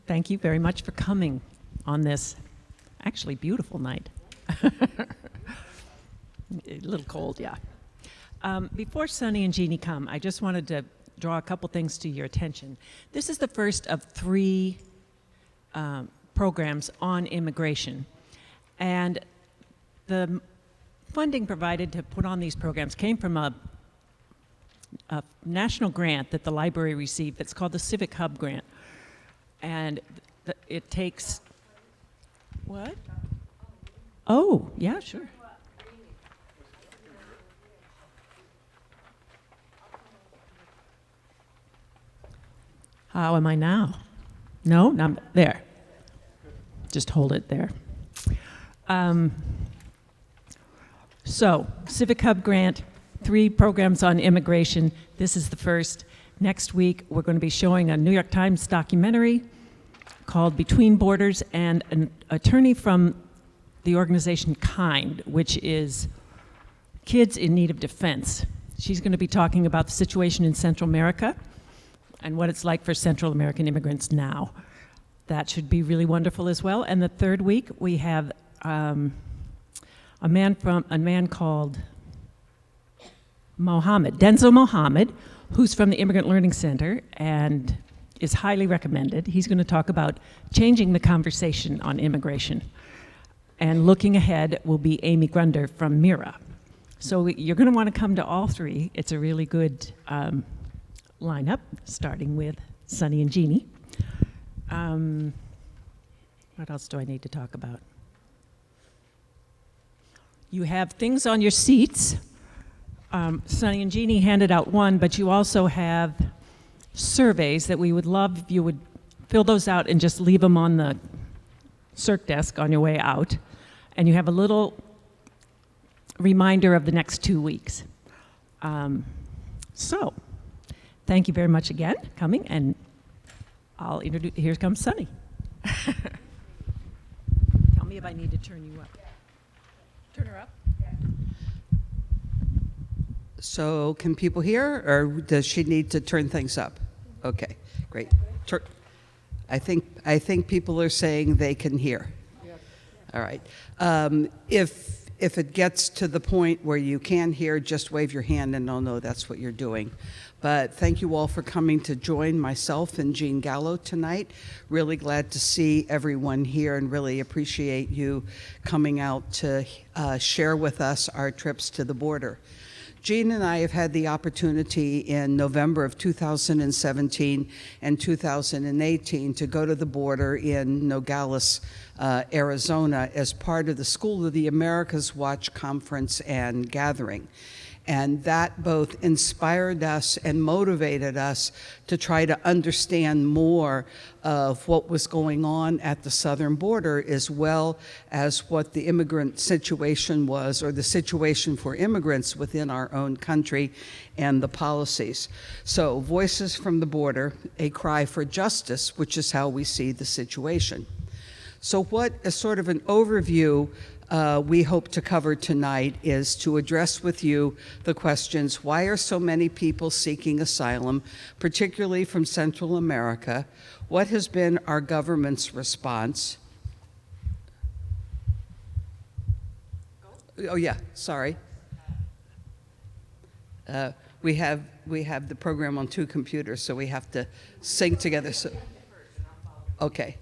Thank you very much for coming on this actually beautiful night. A little cold, yeah. Before Sunny and Jeannie come, I just wanted to draw a couple things to your attention. This is the first of 3 programs on immigration. And the funding provided to put on these programs came from a national grant that the library received that's called the Civic Hub Grant. And it takes, what? Oh, yeah, sure. How am I now? No, not there. Just hold it there. So, Civic Hub Grant, 3 programs on immigration. This is the first. Next week, we're going to be showing a New York Times documentary called Between Borders, and an attorney from the organization KIND, which is Kids in Need of Defense. She's going to be talking about the situation in Central America and what it's like for Central American immigrants now. That should be really wonderful as well. And the third week, we have a man called Denzel Mohammed, who's from the Immigrant Learning Center and is highly recommended. He's going to talk about changing the conversation on immigration. And looking ahead will be Amy Grunder from MIRA. So you're going to want to come to all 3. It's a really good lineup, starting with Sunny and Jeannie. What else do I need to talk about? You have things on your seats. Sunny and Jeannie handed out one, but you also have surveys that we would love if you would fill those out and just leave them on the circ desk on your way out. And you have a little reminder of the next 2 weeks. So, thank you very much again for coming, and I'll introduce, here comes Sunny. Tell me if I need to turn you up. Turn her up. So can people hear, or does she need to turn things up? Okay, great. I think people are saying they can hear. Yep. All right. If it gets to the point where you can hear, just wave your hand and I'll know that's what you're doing. But thank you all for coming to join myself and Jeanne Gallo tonight. Really glad to see everyone here and really appreciate you coming out to share with us our trips to the border. Jeanne and I have had the opportunity in November of 2017 and 2018 to go to the border in Nogales, Arizona, as part of the School of the Americas Watch Conference and Gathering. And that both inspired us and motivated us to try to understand more of what was going on at the southern border, as well as what the immigrant situation was, or the situation for immigrants within our own country and the policies. So, Voices from the Border, a cry for justice, which is how we see the situation. So what is sort of an overview we hope to cover tonight is to address with you the questions: why are so many people seeking asylum, particularly from Central America? What has been our government's response? Oh yeah, sorry. We have the program on 2 computers, so we have to sync together. So, okay.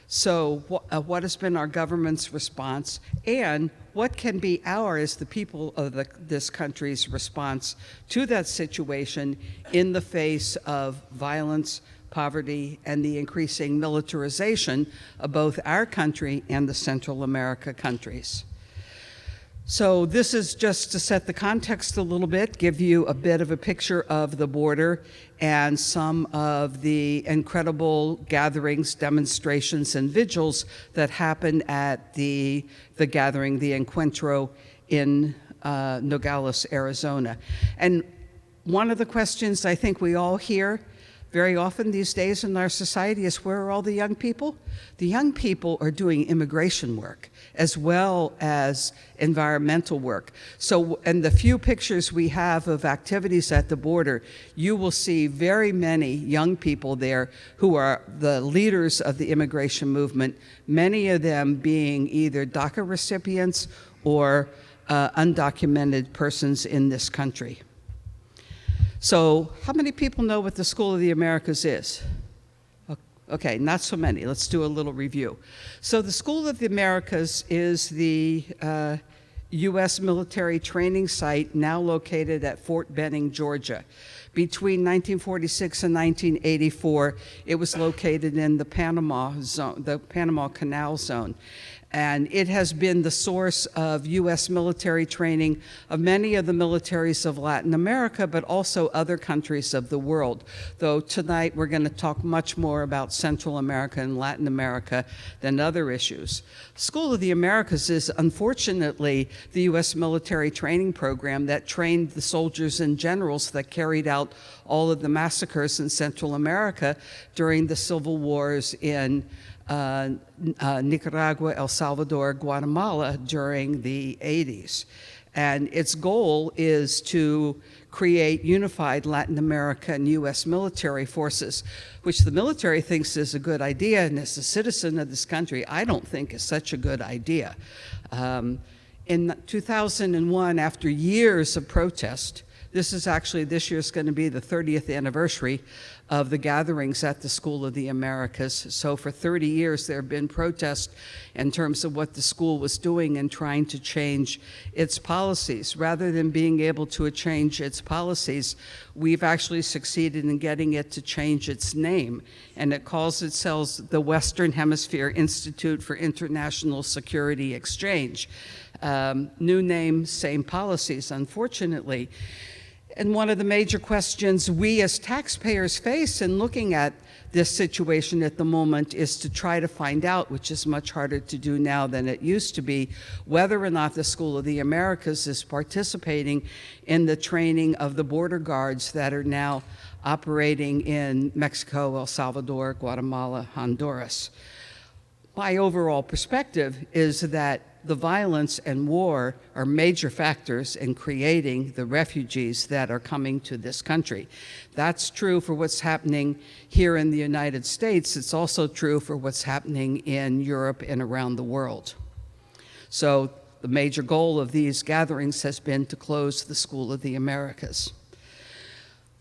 So what has been our government's response, and what can be ours, the people of this country's response to that situation in the face of violence, poverty, and the increasing militarization of both our country and the Central America countries. So this is just to set the context a little bit, give you a bit of a picture of the border and some of the incredible gatherings, demonstrations, and vigils that happened at the gathering, the Encuentro in Nogales, Arizona. And one of the questions I think we all hear very often these days in our society is, where are all the young people? The young people are doing immigration work as well as environmental work. So, in the few pictures we have of activities at the border, you will see very many young people there who are the leaders of the immigration movement, many of them being either DACA recipients or undocumented persons in this country. So, how many people know what the School of the Americas is? Okay, not so many. Let's do a little review. So the School of the Americas is the U.S. military training site now located at Fort Benning, Georgia. Between 1946 and 1984, it was located in the Panama zone, the Panama Canal Zone. And it has been the source of U.S. military training of many of the militaries of Latin America, but also other countries of the world. Though tonight we're going to talk much more about Central America and Latin America than other issues. School of the Americas is unfortunately the U.S. military training program that trained the soldiers and generals that carried out all of the massacres in Central America during the civil wars in Nicaragua, El Salvador, Guatemala during the 80s. And its goal is to create unified Latin America and U.S. military forces, which the military thinks is a good idea, and as a citizen of this country, I don't think is such a good idea. In 2001, after years of protest, this year's going to be the 30th anniversary of the gatherings at the School of the Americas. So for 30 years, there have been protests in terms of what the school was doing and trying to change its policies. Rather than being able to change its policies, we've actually succeeded in getting it to change its name. And it calls itself the Western Hemisphere Institute for International Security Exchange. New name, same policies, unfortunately. And one of the major questions we as taxpayers face in looking at this situation at the moment is to try to find out, which is much harder to do now than it used to be, whether or not the School of the Americas is participating in the training of the border guards that are now operating in Mexico, El Salvador, Guatemala, Honduras. My overall perspective is that the violence and war are major factors in creating the refugees that are coming to this country. That's true for what's happening here in the United States. It's also true for what's happening in Europe and around the world. So the major goal of these gatherings has been to close the School of the Americas.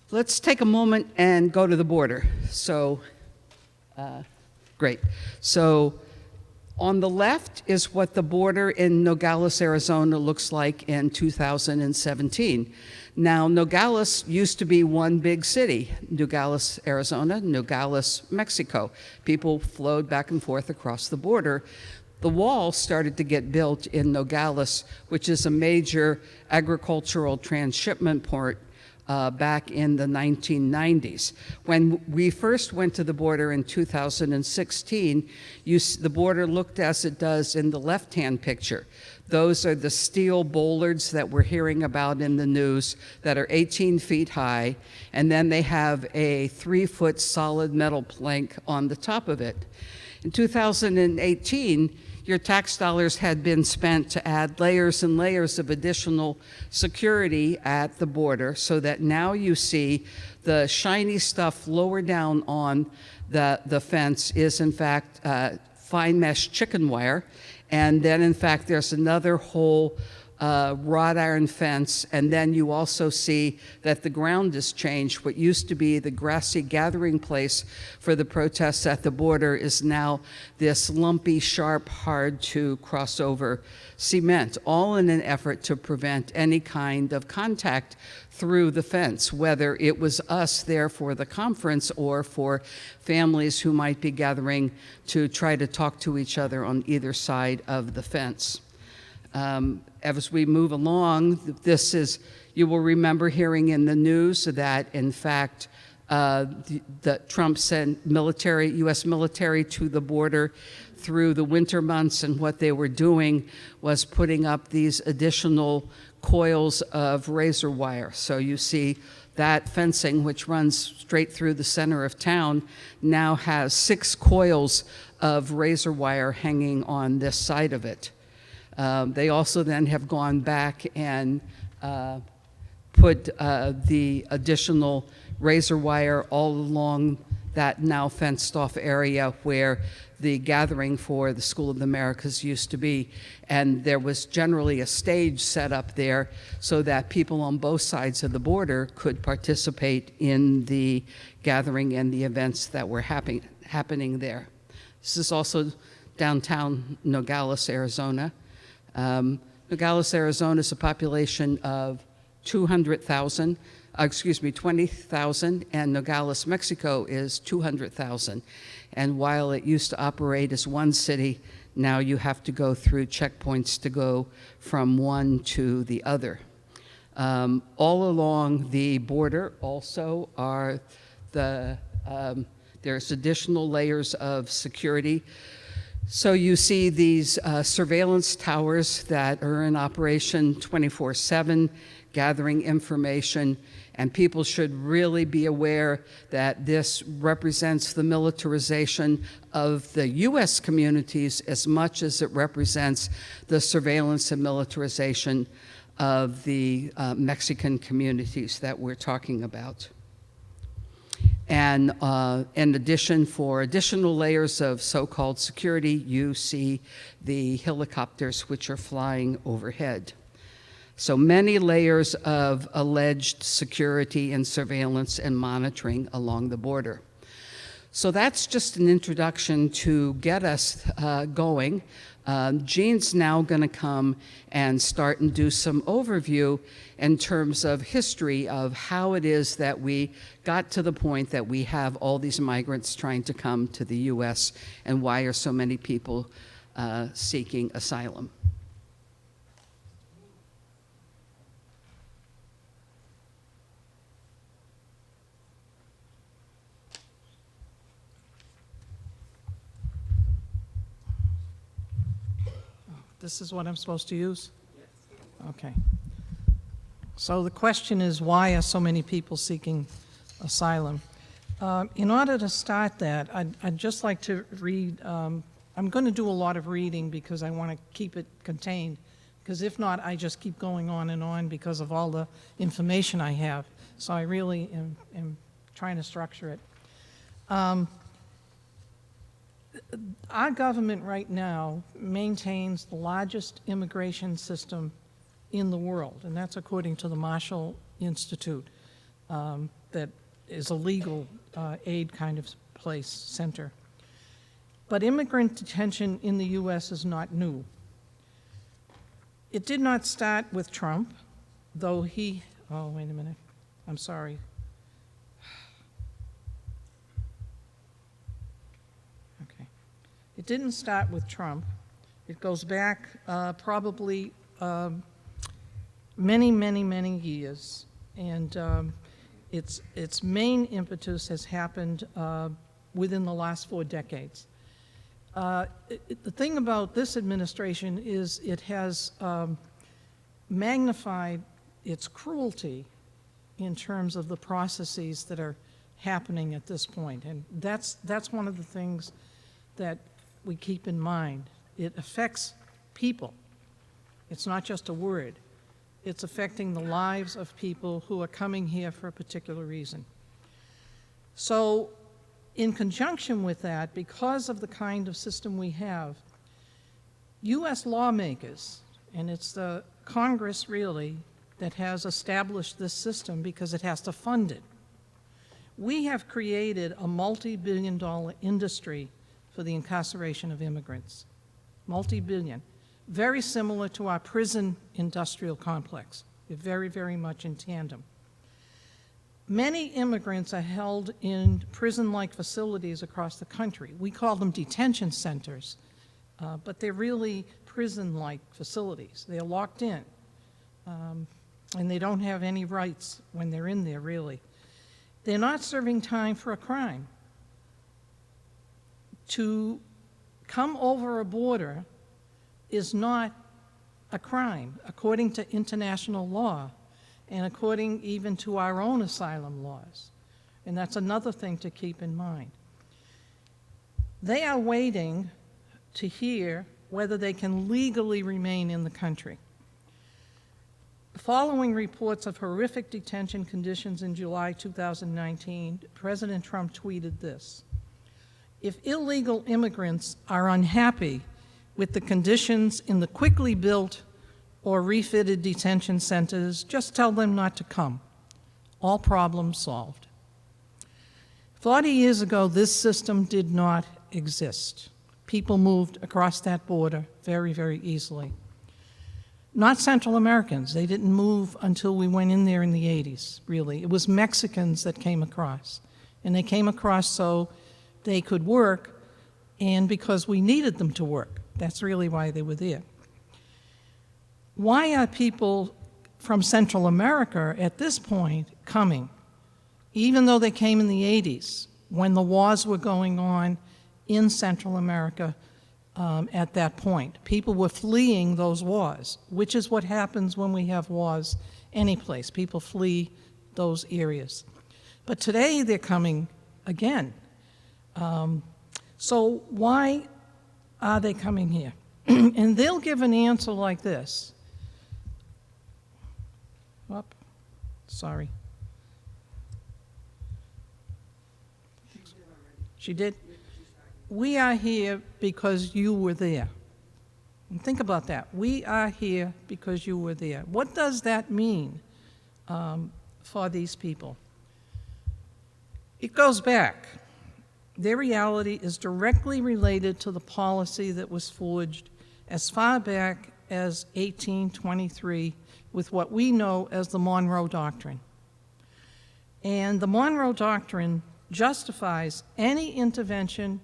Let's take a moment and go to the border. So, great. So, on the left is what the border in Nogales, Arizona looks like in 2017. Now, Nogales used to be one big city, Nogales, Arizona, Nogales, Mexico. People flowed back and forth across the border. The wall started to get built in Nogales, which is a major agricultural transshipment port back in the 1990s. When we first went to the border in 2016, the border looked as it does in the left-hand picture. Those are the steel bollards that we're hearing about in the news that are 18 feet high, and then they have a 3-foot solid metal plank on the top of it. In 2018, your tax dollars had been spent to add layers and layers of additional security at the border, so that now you see the shiny stuff lower down on the fence is in fact fine mesh chicken wire, and then in fact there's another whole wrought iron fence, and then you also see that the ground has changed. What used to be the grassy gathering place for the protests at the border is now this lumpy, sharp, hard to cross over cement, all in an effort to prevent any kind of contact through the fence, whether it was us there for the conference or for families who might be gathering to try to talk to each other on either side of the fence. As we move along, you will remember hearing in the news that, in fact, Trump sent U.S. military to the border through the winter months, and what they were doing was putting up these additional coils of razor wire. So you see that fencing, which runs straight through the center of town, now has 6 coils of razor wire hanging on this side of it. They also then have gone back and put the additional razor wire all along that now fenced off area where the gathering for the School of the Americas used to be. And there was generally a stage set up there so that people on both sides of the border could participate in the gathering and the events that were happening there. This is also downtown Nogales, Arizona. Nogales, Arizona is a population of 20,000, and Nogales, Mexico is 200,000. And while it used to operate as one city, now you have to go through checkpoints to go from one to the other. All along the border also are there's additional layers of security. So you see these surveillance towers that are in operation 24/7, gathering information, and people should really be aware that this represents the militarization of the U.S. communities as much as it represents the surveillance and militarization of the Mexican communities that we're talking about. And in addition, for additional layers of so-called security, you see the helicopters which are flying overhead. So many layers of alleged security and surveillance and monitoring along the border. So that's just an introduction to get us going. Jeanne's now going to come and start and do some overview in terms of history of how it is that we got to the point that we have all these migrants trying to come to the U.S. and why are so many people seeking asylum. This is what I'm supposed to use? Yes. Okay. So the question is, why are so many people seeking asylum? In order to start that, I'd just like to read, I'm going to do a lot of reading because I want to keep it contained, because if not, I just keep going on and on because of all the information I have. So I really am trying to structure it. Our government right now maintains the largest immigration system in the world, and that's according to the Marshall Institute, that is a legal aid kind of place, center. But immigrant detention in the U.S. is not new. It did not start with Trump, though he, oh, wait a minute, I'm sorry. It didn't start with Trump. It goes back probably many, many, many years. And its main impetus has happened within the last 4 decades. The thing about this administration is it has magnified its cruelty in terms of the processes that are happening at this point. And that's one of the things that we keep in mind. It affects people. It's not just a word. It's affecting the lives of people who are coming here for a particular reason. So in conjunction with that, because of the kind of system we have, U.S. lawmakers, and it's the Congress really that has established this system because it has to fund it. We have created a multi-billion-dollar industry for the incarceration of immigrants, multi-billion, very similar to our prison industrial complex. They're very, very much in tandem. Many immigrants are held in prison-like facilities across the country. We call them detention centers, but they're really prison-like facilities. They're locked in, and they don't have any rights when they're in there, really. They're not serving time for a crime. To come over a border is not a crime, according to international law. and according even to our own asylum laws. And that's another thing to keep in mind. They are waiting to hear whether they can legally remain in the country. Following reports of horrific detention conditions in July 2019, President Trump tweeted this: "If illegal immigrants are unhappy with the conditions in the quickly built or refitted detention centers, just tell them not to come. All problems solved." 40 years ago, this system did not exist. People moved across that border very, very easily. Not Central Americans. They didn't move until we went in there in the 80s, really. It was Mexicans that came across. And they came across so they could work, and because we needed them to work. That's really why they were there. Why are people from Central America at this point coming? Even though they came in the 80s, when the wars were going on in Central America at that point. People were fleeing those wars, which is what happens when we have wars any place. People flee those areas. But today they're coming again. So why are they coming here? And they'll give an answer like this. Whoop, sorry. She did? We are here because you were there. And think about that. We are here because you were there. What does that mean for these people? It goes back. Their reality is directly related to the policy that was forged as far back as 1823 with what we know as the Monroe Doctrine. And the Monroe Doctrine justifies any intervention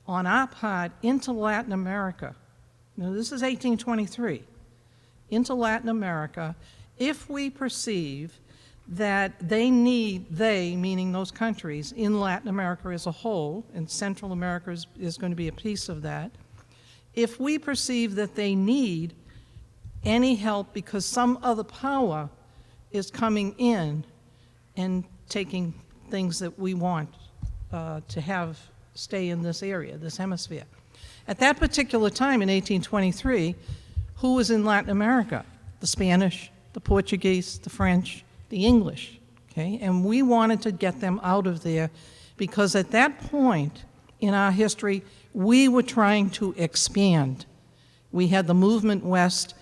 on our part into Latin America. Now, this is 1823. Into Latin America, if we perceive that they meaning those countries in Latin America as a whole, and Central America is going to be a piece of that, if we perceive that they need any help because some other power is coming in and taking things that we want to have stay in this area, this hemisphere. At that particular time in 1823, who was in Latin America? The Spanish, the Portuguese, the French, the English, okay? And we wanted to get them out of there because at that point in our history, we were trying to expand. We had the movement west,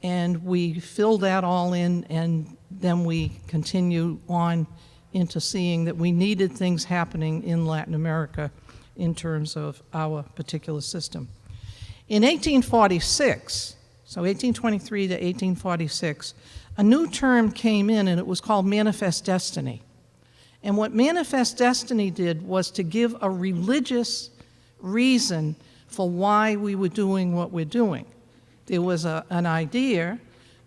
and we filled that all in, and then we continue on into seeing that we needed things happening in Latin America in terms of our particular system. In 1846, so 1823 to 1846, a new term came in, and it was called Manifest Destiny. And what Manifest Destiny did was to give a religious reason for why we were doing what we're doing. There was an idea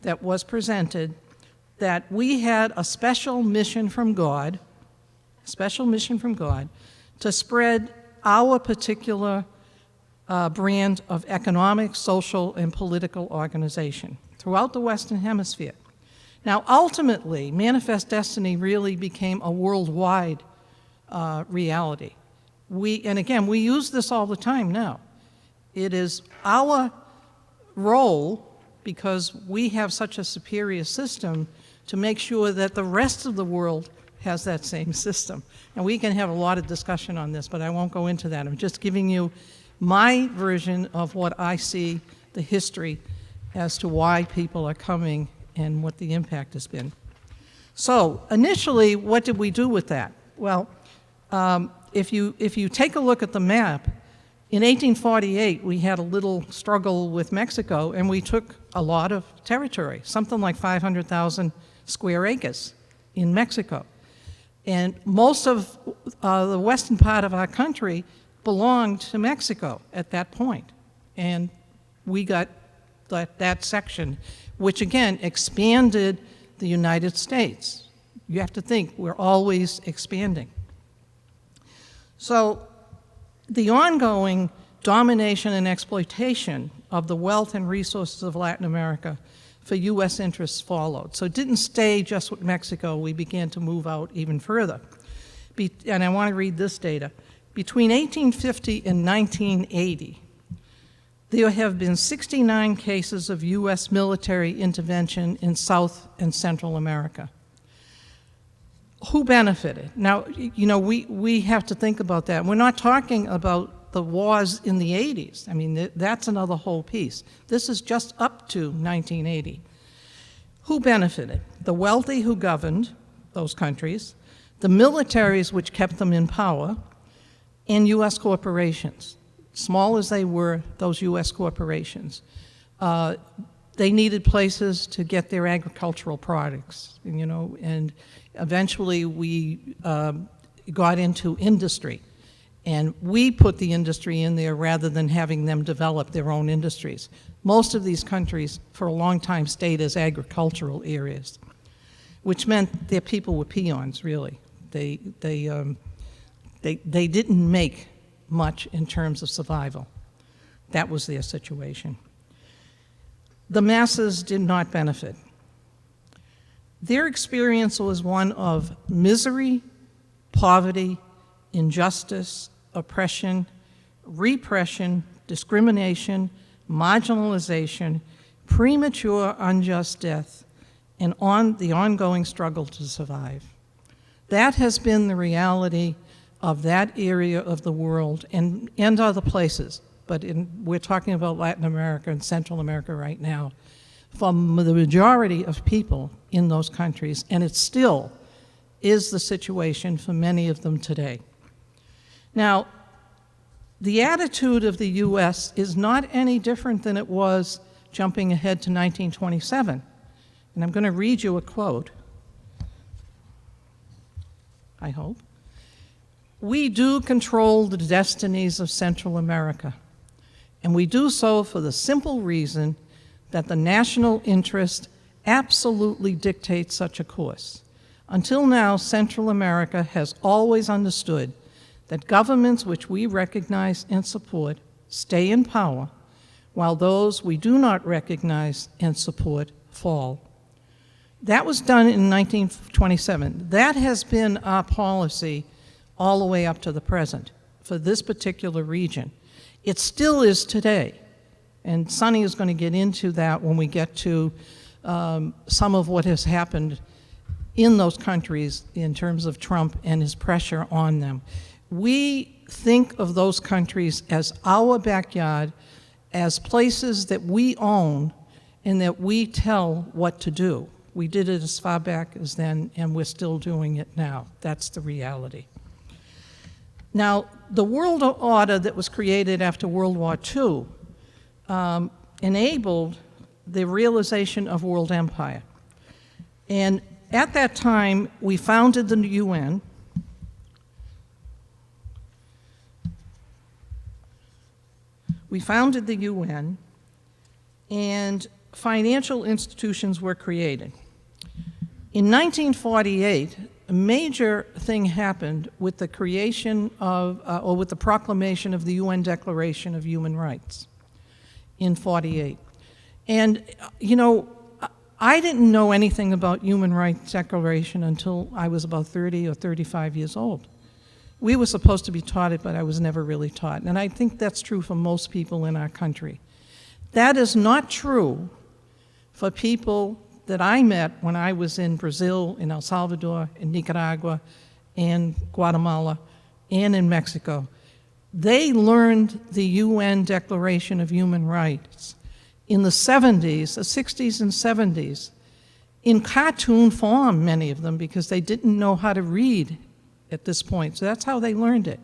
that was presented that we had a special mission from God, to spread our particular brand of economic, social, and political organization throughout the Western Hemisphere. Now, ultimately, Manifest Destiny really became a worldwide reality. And again, we use this all the time now. It is our role, because we have such a superior system, to make sure that the rest of the world has that same system. And we can have a lot of discussion on this, but I won't go into that. I'm just giving you my version of what I see the history as to why people are coming and what the impact has been. So initially, what did we do with that? Well, if you take a look at the map, in 1848, we had a little struggle with Mexico, and we took a lot of territory, something like 500,000 square acres in Mexico. And most of the western part of our country belonged to Mexico at that point. And we got that section, which again expanded the United States. You have to think, we're always expanding. So the ongoing domination and exploitation of the wealth and resources of Latin America for U.S. interests followed. So it didn't stay just with Mexico. We began to move out even further. And I want to read this data. Between 1850 and 1980, there have been 69 cases of U.S. military intervention in South and Central America. Who benefited? Now, you know, we have to think about that. We're not talking about the wars in the 80s. I mean, that's another whole piece. This is just up to 1980. Who benefited? The wealthy who governed those countries, the militaries which kept them in power, and U.S. corporations. Small as they were, those U.S. corporations. They needed places to get their agricultural products, you know, and eventually we got into industry. And we put the industry in there rather than having them develop their own industries. Most of these countries, for a long time, stayed as agricultural areas, which meant their people were peons, really. They didn't make much in terms of survival. That was their situation. The masses did not benefit. Their experience was one of misery, poverty, injustice, oppression, repression, discrimination, marginalization, premature unjust death, and the ongoing struggle to survive. That has been the reality of that area of the world and other places, but we're talking about Latin America and Central America right now, from the majority of people in those countries, and it still is the situation for many of them today. Now, the attitude of the U.S. is not any different than it was jumping ahead to 1927. And I'm going to read you a quote, I hope. We do control the destinies of Central America, and we do so for the simple reason that the national interest absolutely dictates such a course. Until now, Central America has always understood that governments which we recognize and support stay in power, while those we do not recognize and support fall. That was done in 1927. That has been our policy all the way up to the present for this particular region. It still is today, and Sonny is going to get into that when we get to some of what has happened in those countries in terms of Trump and his pressure on them. We think of those countries as our backyard, as places that we own and that we tell what to do. We did it as far back as then, and we're still doing it now. That's the reality. Now, the world order that was created after World War II enabled the realization of world empire. And at that time, we founded the UN. We founded the UN, and financial institutions were created. In 1948, a major thing happened with the creation of, or with the proclamation of the UN Declaration of Human Rights in 48. And, you know, I didn't know anything about Human Rights Declaration until I was about 30 or 35 years old. We were supposed to be taught it, but I was never really taught. And I think that's true for most people in our country. That is not true for people that I met when I was in Brazil, in El Salvador, in Nicaragua, and Guatemala, and in Mexico. They learned the UN Declaration of Human Rights in the 70s, the 60s and 70s, in cartoon form, many of them, because they didn't know how to read at this point. So that's how they learned it.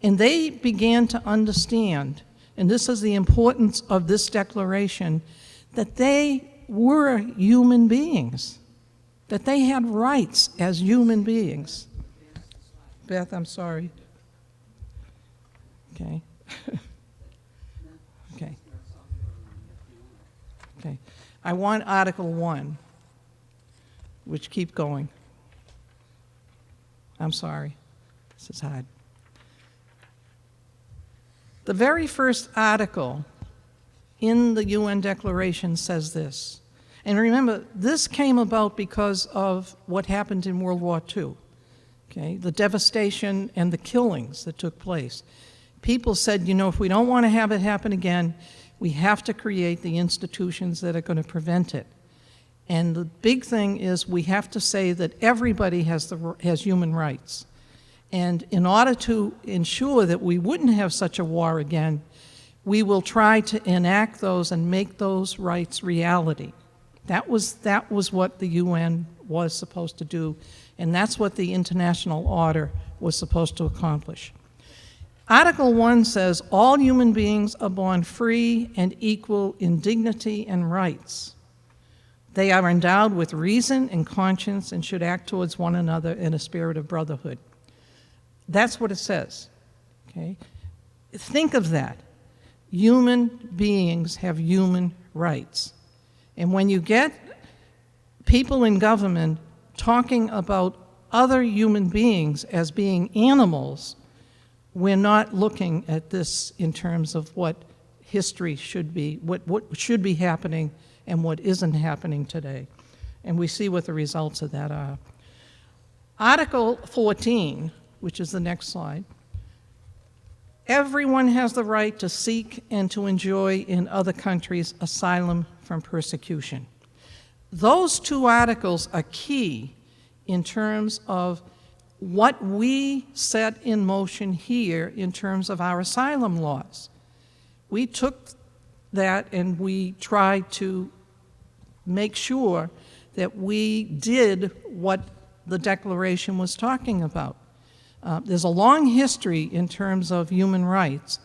And they began to understand, and this is the importance of this declaration, that they were human beings, that they had rights as human beings. Beth, I'm sorry. Okay. Okay. Okay. I want Article 1, which keep going. I'm sorry. This is hard. The very first article in the UN Declaration says this: And remember, this came about because of what happened in World War II, okay? The devastation and the killings that took place. People said, you know, if we don't want to have it happen again, we have to create the institutions that are going to prevent it. And the big thing is we have to say that everybody has human rights. And in order to ensure that we wouldn't have such a war again, we will try to enact those and make those rights reality. That was what the UN was supposed to do, and that's what the international order was supposed to accomplish. Article 1 says, all human beings are born free and equal in dignity and rights. They are endowed with reason and conscience and should act towards one another in a spirit of brotherhood. That's what it says, okay? Think of that. Human beings have human rights. And when you get people in government talking about other human beings as being animals, we're not looking at this in terms of what history should be, what should be happening and what isn't happening today. And we see what the results of that are. Article 14, which is the next slide, everyone has the right to seek and to enjoy in other countries asylum from persecution. Those two articles are key in terms of what we set in motion here in terms of our asylum laws. We took that and we tried to make sure that we did what the Declaration was talking about. There's a long history in terms of human rights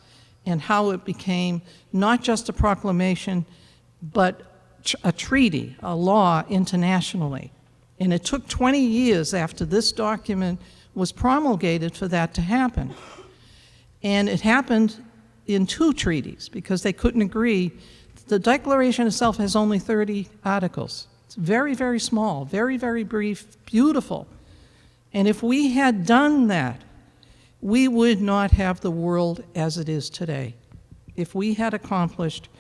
and how it became not just a proclamation, but a treaty, a law internationally. And it took 20 years after this document was promulgated for that to happen. And it happened in 2 treaties because they couldn't agree. The Declaration itself has only 30 articles. It's very, very small, very, very brief, beautiful. And if we had done that, we would not have the world as it is today. If we had accomplished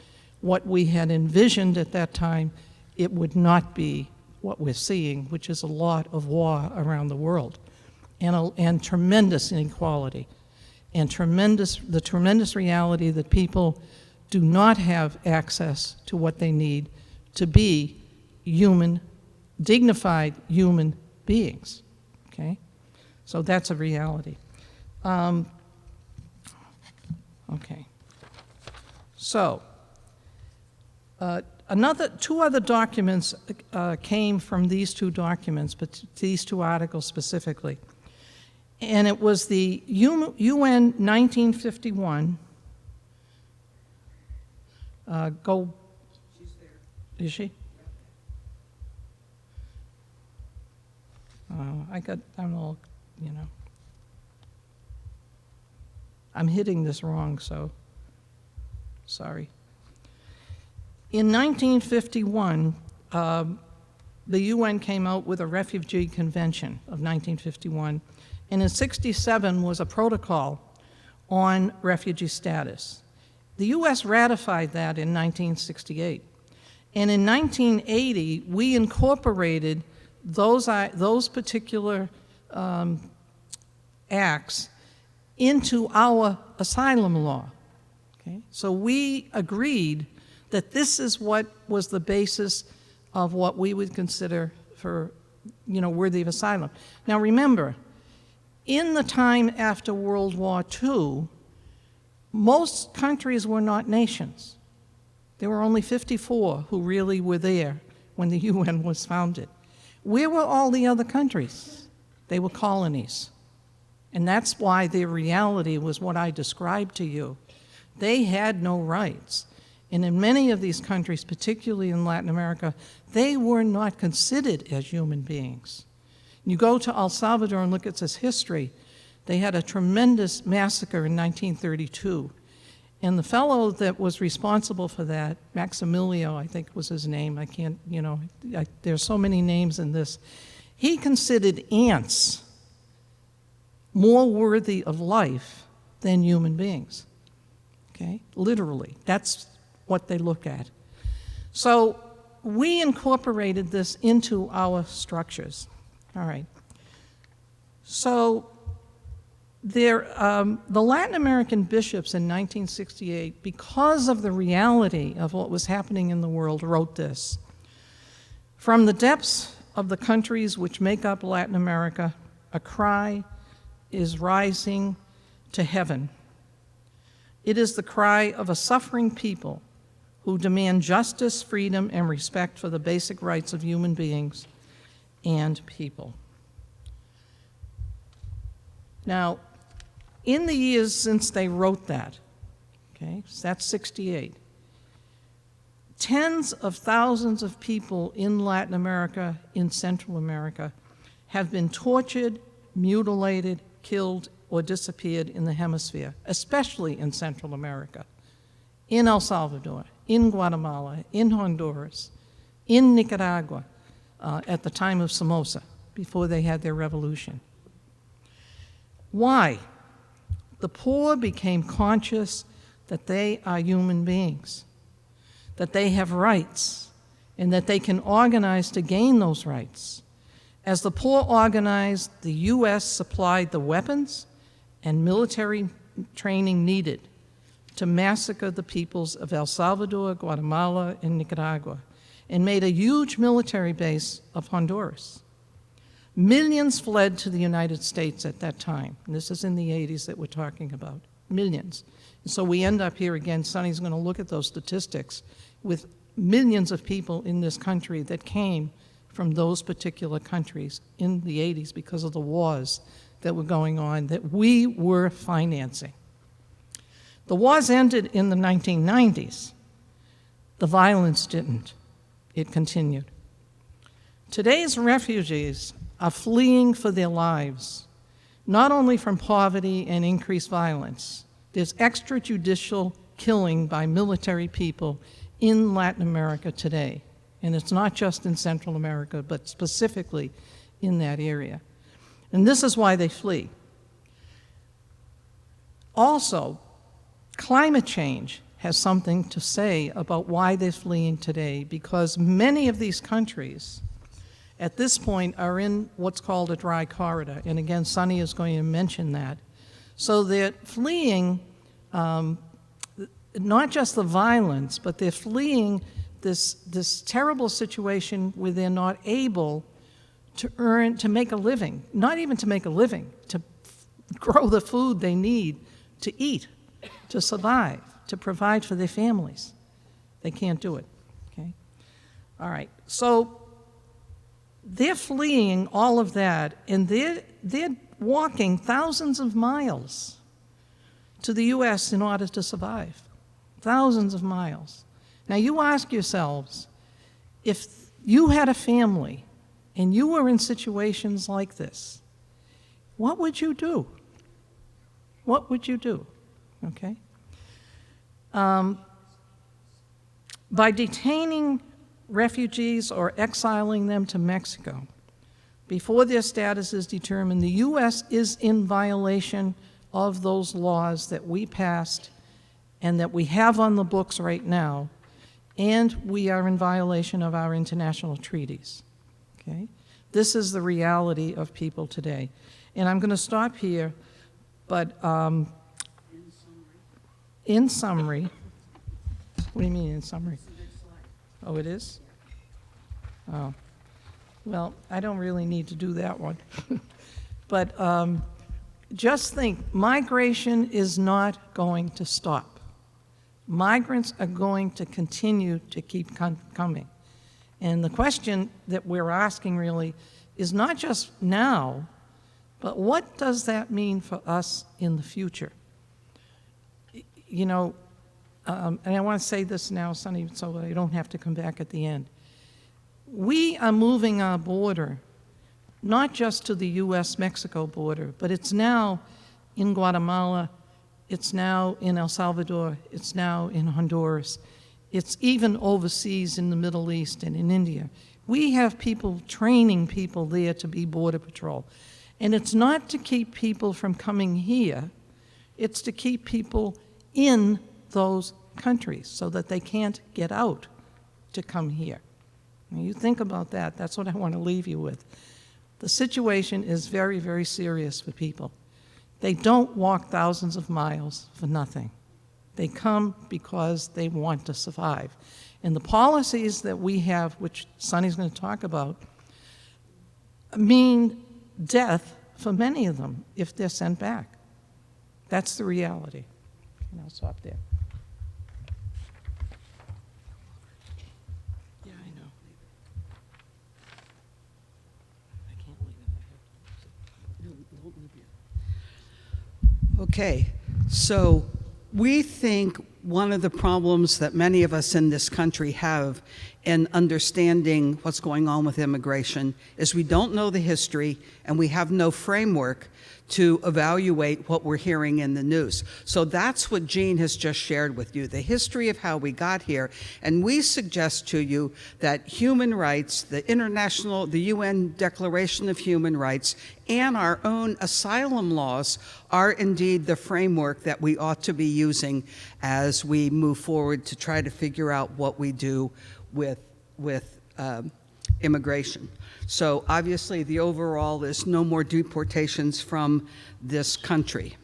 what we had envisioned at that time, it would not be what we're seeing, which is a lot of war around the world, and tremendous inequality, and the tremendous reality that people do not have access to what they need to be human, dignified human beings. Okay, so that's a reality. Okay, so two other documents came from these 2 documents, but these 2 articles specifically, and it was the UN 1951. She's there. Is she? I'm all, you know. I'm hitting this wrong, so sorry. In 1951, the UN came out with a Refugee Convention of 1951, and in 1967 was a protocol on refugee status. The US ratified that in 1968. And in 1980, we incorporated those particular acts into our asylum law. Okay? So we agreed that this is what was the basis of what we would consider for, worthy of asylum. Now remember, in the time after World War II, most countries were not nations. There were only 54 who really were there when the UN was founded. Where were all the other countries? They were colonies. And that's why their reality was what I described to you. They had no rights. And in many of these countries, particularly in Latin America, they were not considered as human beings. You go to El Salvador and look at its history. They had a tremendous massacre in 1932. And the fellow that was responsible for that, Maximilio, I think was his name, I can't, there's so many names in this. He considered ants more worthy of life than human beings, okay? Literally, that's what they look at. So we incorporated this into our structures. All right. So the Latin American bishops in 1968, because of the reality of what was happening in the world, wrote this: "From the depths of the countries which make up Latin America, a cry is rising to heaven. It is the cry of a suffering people who demand justice, freedom, and respect for the basic rights of human beings and people." Now, in the years since they wrote that, okay, so that's 68, tens of thousands of people in Latin America, in Central America, have been tortured, mutilated, killed, or disappeared in the hemisphere, especially in Central America, in El Salvador, in Guatemala, in Honduras, in Nicaragua, at the time of Somoza, before they had their revolution. Why? The poor became conscious that they are human beings, that they have rights, and that they can organize to gain those rights. As the poor organized, the U.S. supplied the weapons and military training needed to massacre the peoples of El Salvador, Guatemala, and Nicaragua, and made a huge military base of Honduras. Millions fled to the United States at that time. And this is in the 80s that we're talking about. Millions. And so we end up here again, Sonny's going to look at those statistics, with millions of people in this country that came from those particular countries in the 80s because of the wars that were going on that we were financing. The wars ended in the 1990s. The violence didn't. It continued. Today's refugees are fleeing for their lives, not only from poverty and increased violence. There's extrajudicial killing by military people in Latin America today. And it's not just in Central America, but specifically in that area. And this is why they flee. Also, climate change has something to say about why they're fleeing today, because many of these countries at this point are in what's called a dry corridor. And again, Sonny is going to mention that. So they're fleeing not just the violence, but they're fleeing this terrible situation where they're not able to make a living, not even to make a living, to grow the food they need to eat, to survive, to provide for their families. They can't do it, okay? All right, so they're fleeing all of that, and they're walking thousands of miles to the U.S. in order to survive. Thousands of miles. Now you ask yourselves, if you had a family and you were in situations like this, what would you do? What would you do? Okay? By detaining refugees or exiling them to Mexico before their status is determined, the U.S. is in violation of those laws that we passed and that we have on the books right now, and we are in violation of our international treaties. Okay? This is the reality of people today. And I'm going to stop here, but in summary, what do you mean in summary? Oh, it is? Oh, well, I don't really need to do that one. But just think, migration is not going to stop. Migrants are going to continue to keep coming. And the question that we're asking really is not just now, but what does that mean for us in the future? You know, and I want to say this now, Sonny, so I don't have to come back at the end. We are moving our border, not just to the U.S.-Mexico border, but it's now in Guatemala, it's now in El Salvador, it's now in Honduras, it's even overseas in the Middle East and in India. We have people training people there to be Border Patrol. And it's not to keep people from coming here, it's to keep people in those countries so that they can't get out to come here. When you think about that, that's what I want to leave you with. The situation is very, very serious for people. They don't walk thousands of miles for nothing. They come because they want to survive. And the policies that we have, which Sonny's going to talk about, mean death for many of them if they're sent back. That's the reality. And I'll stop there. Yeah, I know. I can't leave it. Okay, so we think one of the problems that many of us in this country have in understanding what's going on with immigration is we don't know the history and we have no framework to evaluate what we're hearing in the news. So that's what Jeanne has just shared with you, the history of how we got here. And we suggest to you that human rights, the UN Declaration of Human Rights, and our own asylum laws are indeed the framework that we ought to be using as we move forward to try to figure out what we do with immigration. So obviously the overall is no more deportations from this country.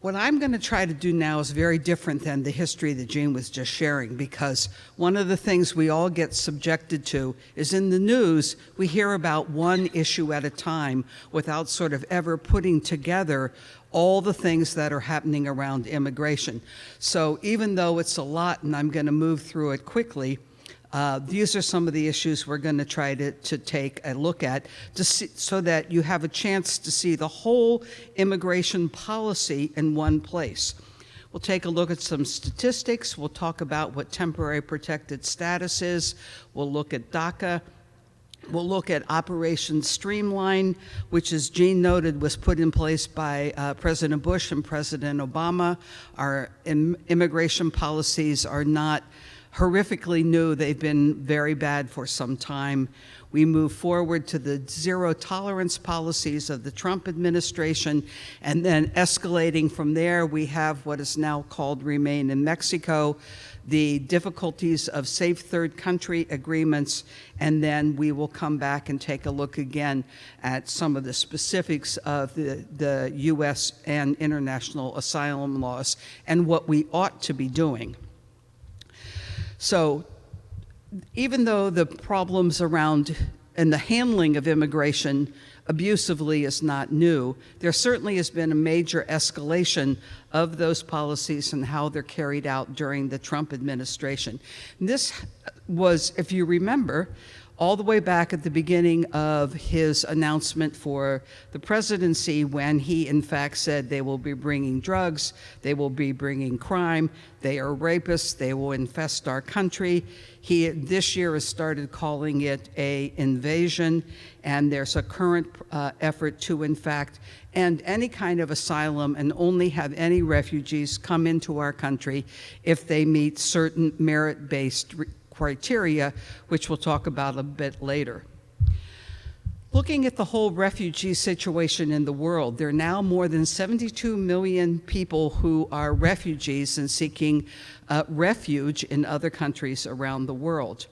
What I'm going to try to do now is very different than the history that Jeanne was just sharing, because one of the things we all get subjected to is in the news, we hear about one issue at a time without sort of ever putting together all the things that are happening around immigration. So even though it's a lot and I'm going to move through it quickly, these are some of the issues we're going to try to take a look at to see, so that you have a chance to see the whole immigration policy in one place. We'll take a look at some statistics. We'll talk about what temporary protected status is. We'll look at DACA. We'll look at Operation Streamline, which, as Jeanne noted, was put in place by President Bush and President Obama. Our immigration policies are not horrifically new. They've been very bad for some time. We move forward to the zero tolerance policies of the Trump administration, and then escalating from there, we have what is now called Remain in Mexico, the difficulties of safe third country agreements, and then we will come back and take a look again at some of the specifics of the U.S. and international asylum laws and what we ought to be doing. So even though the problems around and the handling of immigration abusively is not new, there certainly has been a major escalation of those policies and how they're carried out during the Trump administration. And this was, if you remember, all the way back at the beginning of his announcement for the presidency, when he in fact said they will be bringing drugs, they will be bringing crime, they are rapists, they will infest our country. He this year has started calling it an invasion, and there's a current effort to in fact end any kind of asylum and only have any refugees come into our country if they meet certain merit-based criteria, which we'll talk about a bit later. Looking at the whole refugee situation in the world, there are now more than 72 million people who are refugees and seeking refuge in other countries around the world.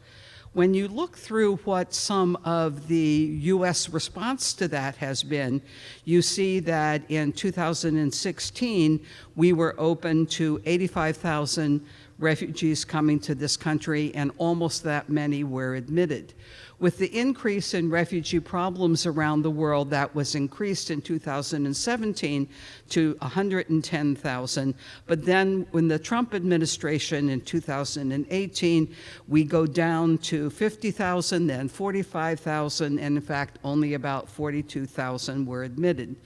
When you look through what some of the U.S. response to that has been, you see that in 2016, we were open to 85,000 refugees coming to this country, and almost that many were admitted. With the increase in refugee problems around the world, that was increased in 2017 to 110,000. But then when the Trump administration in 2018, we go down to 50,000, then 45,000, and in fact, only about 42,000 were admitted.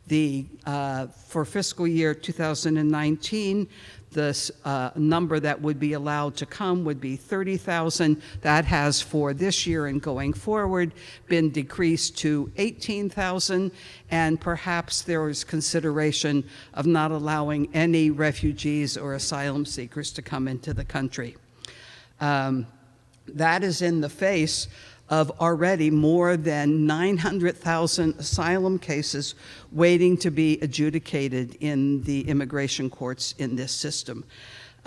For fiscal year 2019, the number that would be allowed to come would be 30,000. That has, for this year and going forward, been decreased to 18,000, and perhaps there is consideration of not allowing any refugees or asylum seekers to come into the country. That is in the face of already more than 900,000 asylum cases waiting to be adjudicated in the immigration courts in this system.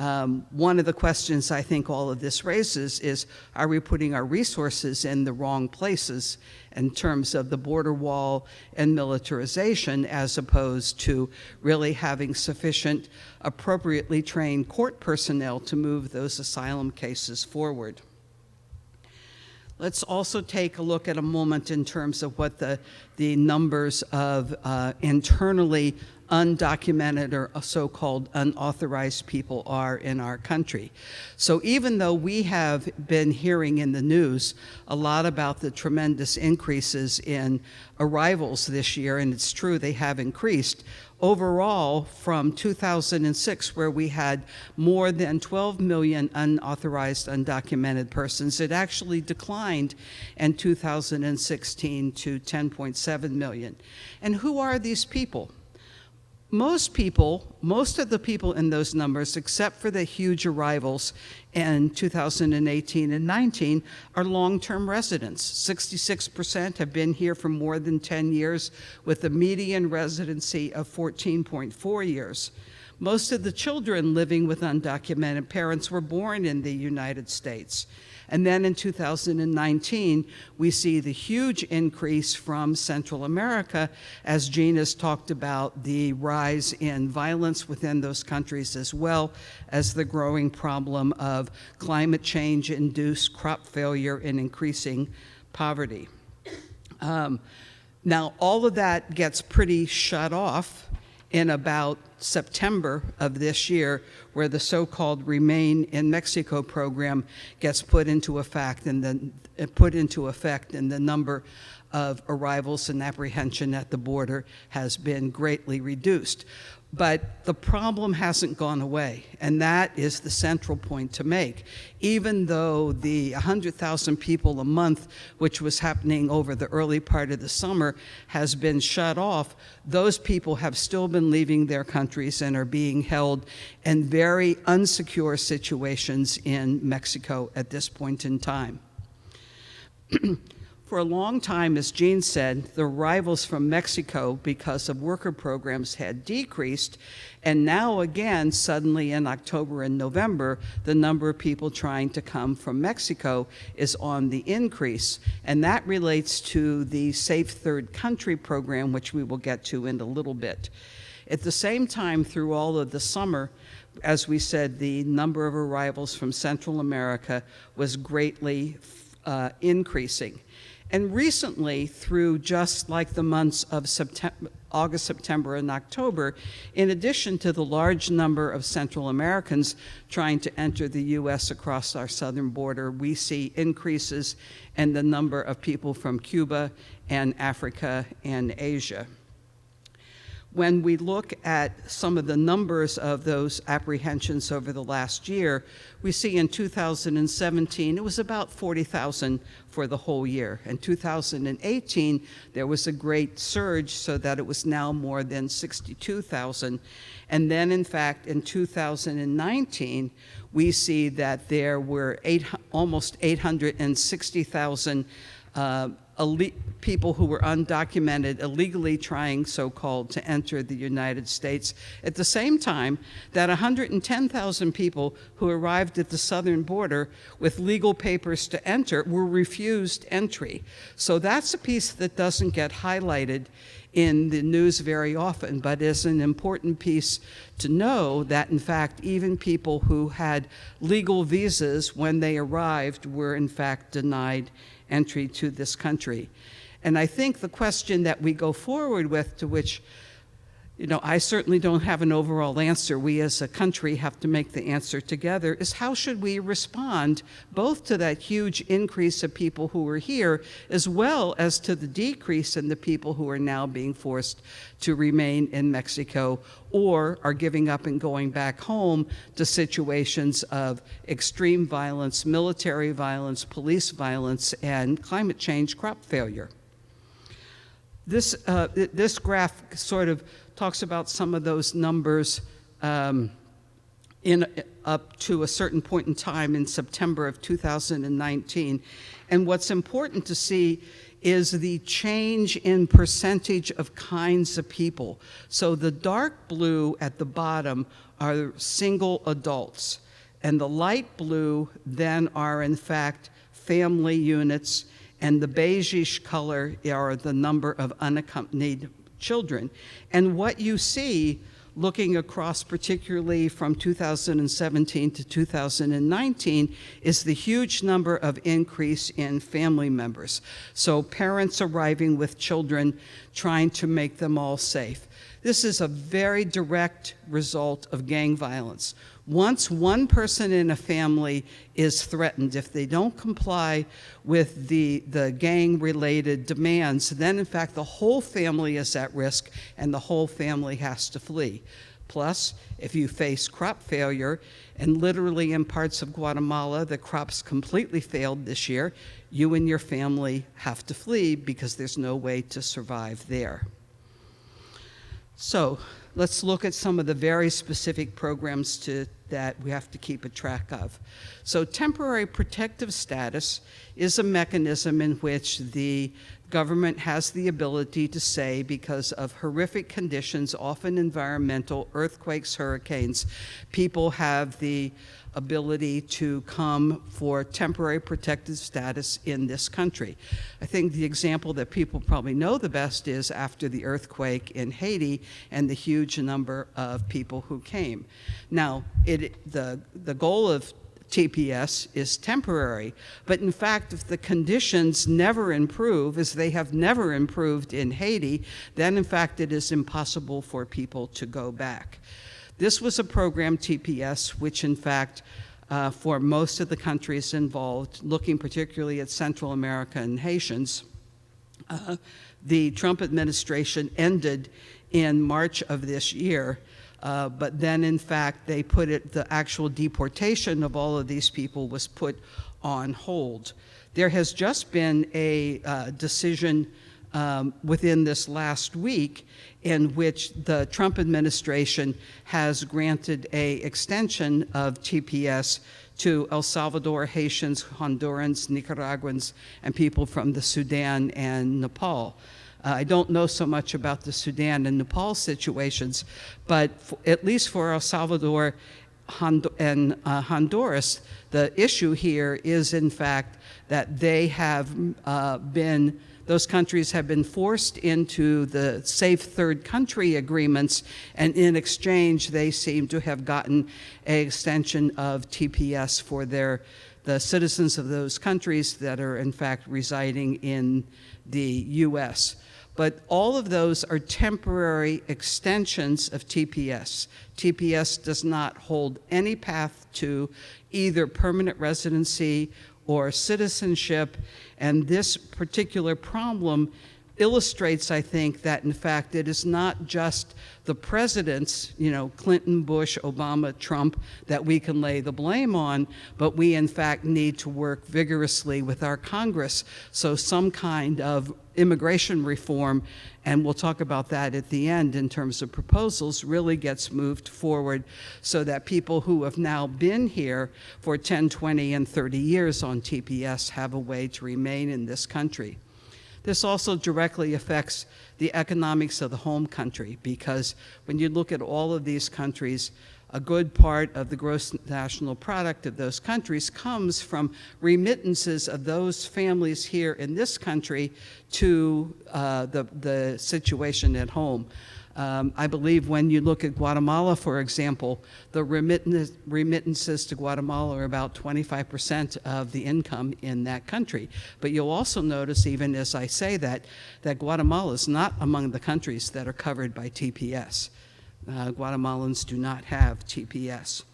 One of the questions I think all of this raises is, are we putting our resources in the wrong places in terms of the border wall and militarization, as opposed to really having sufficient, appropriately trained court personnel to move those asylum cases forward? Let's also take a look at a moment in terms of what the numbers of internally undocumented or so-called unauthorized people are in our country. So even though we have been hearing in the news a lot about the tremendous increases in arrivals this year, and it's true they have increased, overall from 2006, where we had more than 12 million unauthorized, undocumented persons, it actually declined in 2016 to 10.7 million. And who are these people? Most of the people in those numbers, except for the huge arrivals in 2018 and 19, are long-term residents. 66% have been here for more than 10 years, with a median residency of 14.4 years. Most of the children living with undocumented parents were born in the United States. And then in 2019, we see the huge increase from Central America, as Jeanne has talked about the rise in violence within those countries, as well as the growing problem of climate change-induced crop failure and increasing poverty. Now, all of that gets pretty shut off in about September of this year, where the so-called Remain in Mexico program gets put into effect, and the number of arrivals and apprehension at the border has been greatly reduced. But the problem hasn't gone away, and that is the central point to make. Even though the 100,000 people a month, which was happening over the early part of the summer, has been shut off, those people have still been leaving their countries and are being held in very unsecure situations in Mexico at this point in time. For a long time, as Jeanne said, the arrivals from Mexico because of worker programs had decreased, and now again, suddenly in October and November, the number of people trying to come from Mexico is on the increase, and that relates to the Safe Third Country program, which we will get to in a little bit. At the same time, through all of the summer, as we said, the number of arrivals from Central America was greatly increasing. And recently, through just like the months of August, September, and October, in addition to the large number of Central Americans trying to enter the U.S. across our southern border, we see increases in the number of people from Cuba and Africa and Asia. When we look at some of the numbers of those apprehensions over the last year, we see in 2017, it was about 40,000 for the whole year. In 2018, there was a great surge so that it was now more than 62,000. And then, in fact, in 2019, we see that there were almost 860,000 people who were undocumented, illegally trying, so-called, to enter the United States. At the same time, that 110,000 people who arrived at the southern border with legal papers to enter were refused entry. So that's a piece that doesn't get highlighted in the news very often, but is an important piece to know that, in fact, even people who had legal visas when they arrived were, in fact, denied entry to this country. And I think the question that we go forward with, to which, I certainly don't have an overall answer, we as a country have to make the answer together, is how should we respond both to that huge increase of people who are here, as well as to the decrease in the people who are now being forced to remain in Mexico or are giving up and going back home to situations of extreme violence, military violence, police violence, and climate change crop failure. This graph sort of talks about some of those numbers up to a certain point in time in September of 2019. And what's important to see is the change in percentage of kinds of people. So the dark blue at the bottom are single adults, and the light blue then are in fact family units, and the beigeish color are the number of unaccompanied children. And what you see, looking across particularly from 2017 to 2019, is the huge number of increase in family members. So parents arriving with children, trying to make them all safe. This is a very direct result of gang violence. Once one person in a family is threatened, if they don't comply with the gang-related demands, then in fact the whole family is at risk and the whole family has to flee. Plus, if you face crop failure, and literally in parts of Guatemala the crops completely failed this year, you and your family have to flee because there's no way to survive there. So let's look at some of the very specific programs that we have to keep a track of. So temporary protective status is a mechanism in which the government has the ability to say, because of horrific conditions, often environmental, earthquakes, hurricanes, people have the ability to come for temporary protective status in this country. I think the example that people probably know the best is after the earthquake in Haiti and the huge number of people who came. Now, the goal of TPS is temporary, but in fact, if the conditions never improve, as they have never improved in Haiti, then in fact it is impossible for people to go back. This was a program, TPS, which in fact, for most of the countries involved, looking particularly at Central America and Haitians, the Trump administration ended in March of this year. But then, in fact, they put the actual deportation of all of these people was put on hold. There has just been a decision within this last week in which the Trump administration has granted an extension of TPS to El Salvador, Haitians, Hondurans, Nicaraguans, and people from the Sudan and Nepal. I don't know so much about the Sudan and Nepal situations, but at least for El Salvador and Honduras, the issue here is in fact that they have those countries have been forced into the safe third country agreements, and in exchange they seem to have gotten an extension of TPS for the citizens of those countries that are in fact residing in the US. But all of those are temporary extensions of TPS. TPS does not hold any path to either permanent residency or citizenship, and this particular problem illustrates, I think, that in fact it is not just the presidents, Clinton, Bush, Obama, Trump, that we can lay the blame on, but we in fact need to work vigorously with our Congress. So some kind of immigration reform, and we'll talk about that at the end in terms of proposals, really gets moved forward so that people who have now been here for 10, 20, and 30 years on TPS have a way to remain in this country. This also directly affects the economics of the home country, because when you look at all of these countries, a good part of the gross national product of those countries comes from remittances of those families here in this country to the situation at home. I believe when you look at Guatemala, for example, the remittances to Guatemala are about 25% of the income in that country. But you'll also notice, even as I say that Guatemala is not among the countries that are covered by TPS. Guatemalans do not have TPS.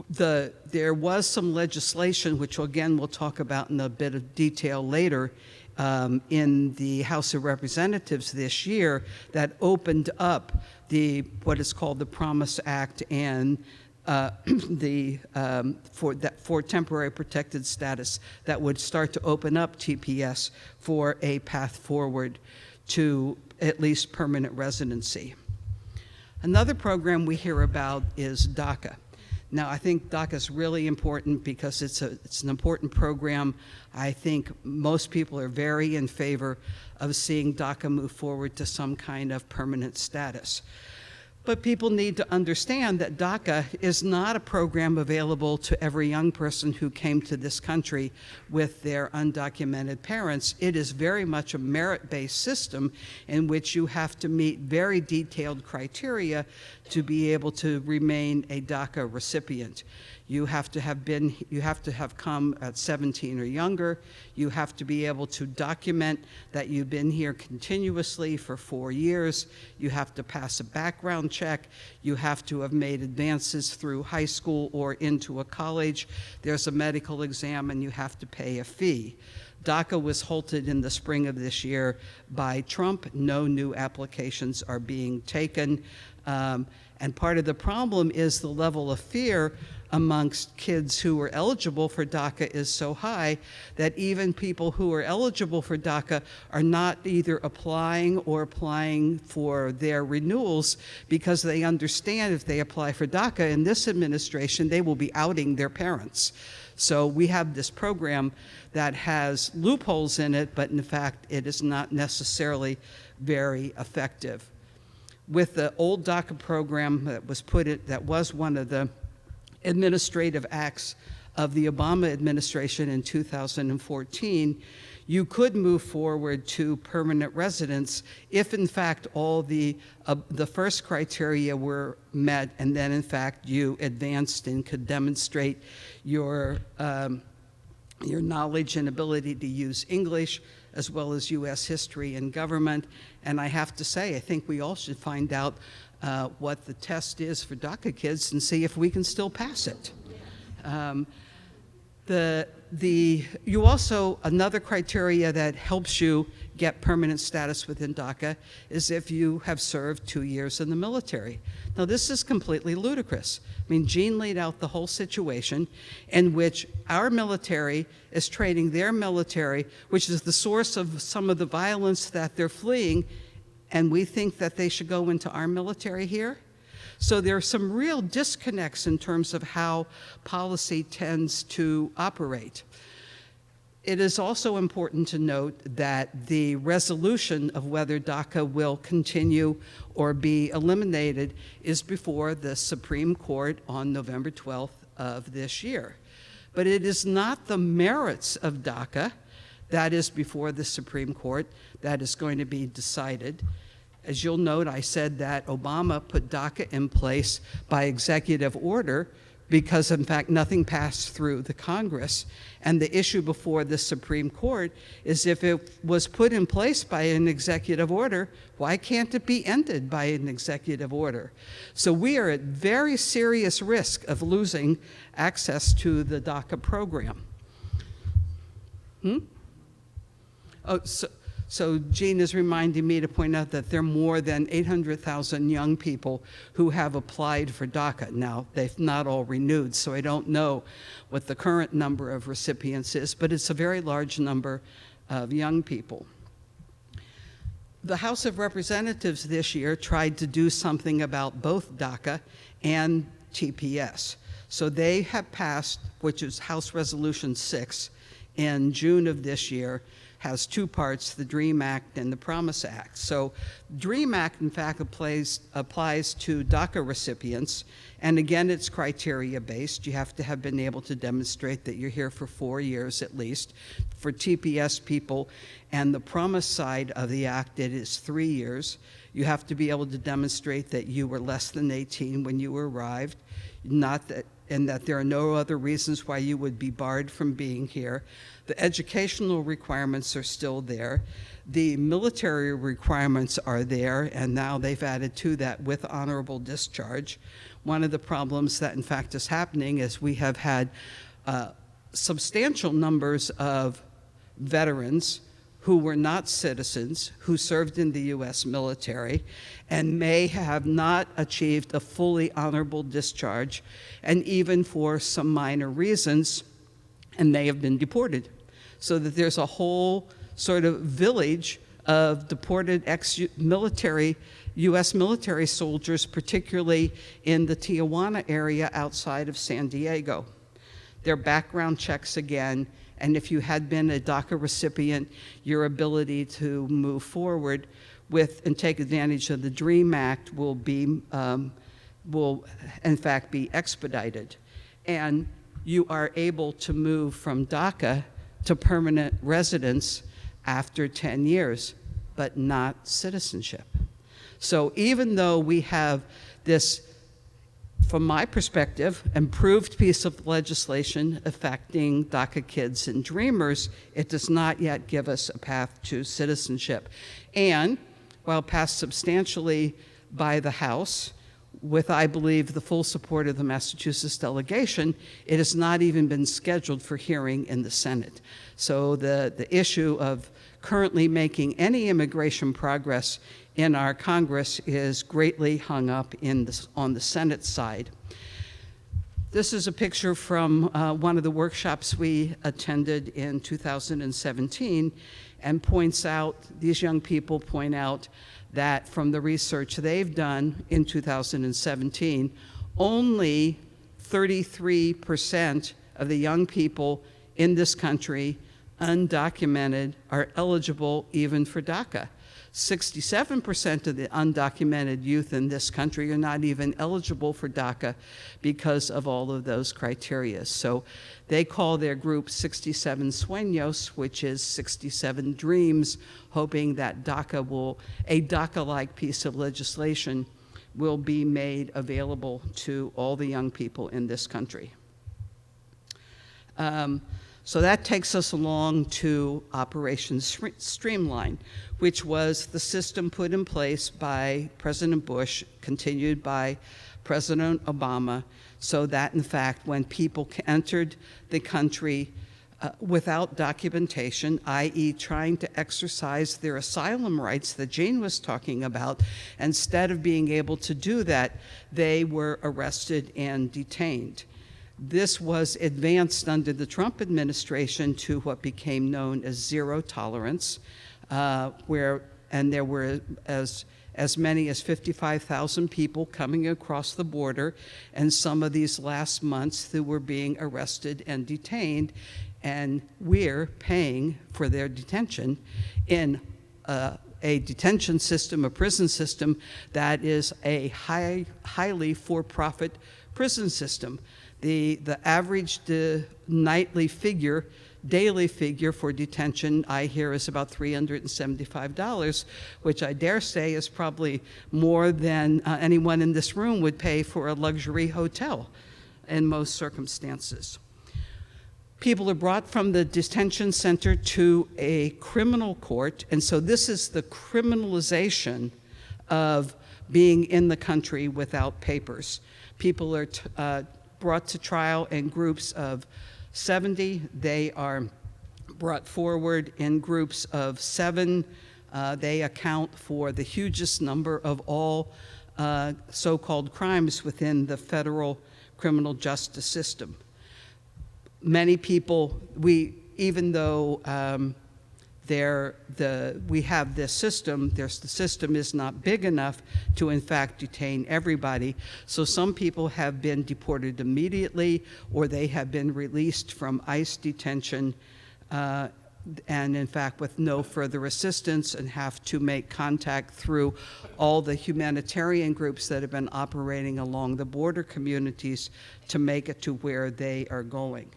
There was some legislation, which again we'll talk about in a bit of detail later, in the House of Representatives this year, that opened up what is called the Promise Act and for temporary protected status, that would start to open up TPS for a path forward to at least permanent residency. Another program we hear about is DACA. Now, I think DACA is really important because it's an important program. I think most people are very in favor of seeing DACA move forward to some kind of permanent status. But people need to understand that DACA is not a program available to every young person who came to this country with their undocumented parents. It is very much a merit-based system in which you have to meet very detailed criteria to be able to remain a DACA recipient. You have to have come at 17 or younger. You have to be able to document that you've been here continuously for 4 years. You have to pass a background check. You have to have made advances through high school or into a college. There's a medical exam, and you have to pay a fee. DACA was halted in the spring of this year by Trump. No new applications are being taken. And part of the problem is the level of fear amongst kids who are eligible for DACA is so high that even people who are eligible for DACA are not either applying or applying for their renewals because they understand if they apply for DACA in this administration, they will be outing their parents. So we have this program that has loopholes in it, but in fact, it is not necessarily very effective. With the old DACA program that was one of the administrative acts of the Obama administration in 2014, you could move forward to permanent residence if, in fact, all the first criteria were met, and then, in fact, you advanced and could demonstrate your knowledge and ability to use English, as well as U.S. history and government. And I have to say, I think we all should find out what the test is for DACA kids and see if we can still pass it. Another criteria that helps you get permanent status within DACA is if you have served 2 years in the military. Now, this is completely ludicrous. I mean, Jeanne laid out the whole situation in which our military is training their military, which is the source of some of the violence that they're fleeing, and we think that they should go into our military here? So there are some real disconnects in terms of how policy tends to operate. It is also important to note that the resolution of whether DACA will continue or be eliminated is before the Supreme Court on November 12th of this year. But it is not the merits of DACA that is before the Supreme Court that is going to be decided. As you'll note, I said that Obama put DACA in place by executive order because, in fact, nothing passed through the Congress. And the issue before the Supreme Court is if it was put in place by an executive order, why can't it be ended by an executive order? So we are at very serious risk of losing access to the DACA program. So Jeanne is reminding me to point out that there are more than 800,000 young people who have applied for DACA. Now, they've not all renewed, so I don't know what the current number of recipients is, but it's a very large number of young people. The House of Representatives this year tried to do something about both DACA and TPS. So they have passed, which is House Resolution 6, in June of this year, has two parts, the DREAM Act and the Promise Act. So DREAM Act, in fact, applies to DACA recipients, and again, it's criteria-based. You have to have been able to demonstrate that you're here for 4 years at least. For TPS people and the Promise side of the Act, it is 3 years. You have to be able to demonstrate that you were less than 18 when you arrived, and that there are no other reasons why you would be barred from being here. The educational requirements are still there. The military requirements are there, and now they've added to that with honorable discharge. One of the problems that, in fact, is happening is we have had substantial numbers of veterans who were not citizens, who served in the U.S. military, and may have not achieved a fully honorable discharge, and even for some minor reasons, and they have been deported. So that there's a whole sort of village of deported ex-military, U.S. military soldiers, particularly in the Tijuana area outside of San Diego. Their background checks again, and if you had been a DACA recipient, your ability to move forward with and take advantage of the DREAM Act will in fact be expedited. And you are able to move from DACA to permanent residence after 10 years, but not citizenship. So even though we have this, from my perspective, improved piece of legislation affecting DACA kids and dreamers, it does not yet give us a path to citizenship. And while passed substantially by the House, with, I believe, the full support of the Massachusetts delegation, it has not even been scheduled for hearing in the Senate. So the issue of currently making any immigration progress in our Congress is greatly hung up on the Senate side. This is a picture from one of the workshops we attended in 2017, and points out, these young people point out that from the research they've done in 2017, only 33% of the young people in this country, undocumented, are eligible even for DACA. 67% of the undocumented youth in this country are not even eligible for DACA because of all of those criteria. So they call their group 67 Sueños, which is 67 dreams, hoping that a DACA-like piece of legislation will be made available to all the young people in this country. So that takes us along to Operation Streamline, which was the system put in place by President Bush, continued by President Obama, so that, in fact, when people entered the country without documentation, i.e. trying to exercise their asylum rights that Jeanne was talking about, instead of being able to do that, they were arrested and detained. This was advanced under the Trump administration to what became known as zero tolerance, and there were as many as 55,000 people coming across the border, and some of these last months who were being arrested and detained, and we're paying for their detention in a detention system, a prison system that is a highly for-profit prison system. The average daily figure for detention, I hear, is about $375, which I dare say is probably more than anyone in this room would pay for a luxury hotel in most circumstances. People are brought from the detention center to a criminal court, and so this is the criminalization of being in the country without papers. People are brought to trial in groups of 70. They are brought forward in groups of 7. They account for the hugest number of all so-called crimes within the federal criminal justice system. Many people, even though we have this system, the system is not big enough to, in fact, detain everybody. So some people have been deported immediately, or they have been released from ICE detention, and in fact, with no further assistance, and have to make contact through all the humanitarian groups that have been operating along the border communities to make it to where they are going.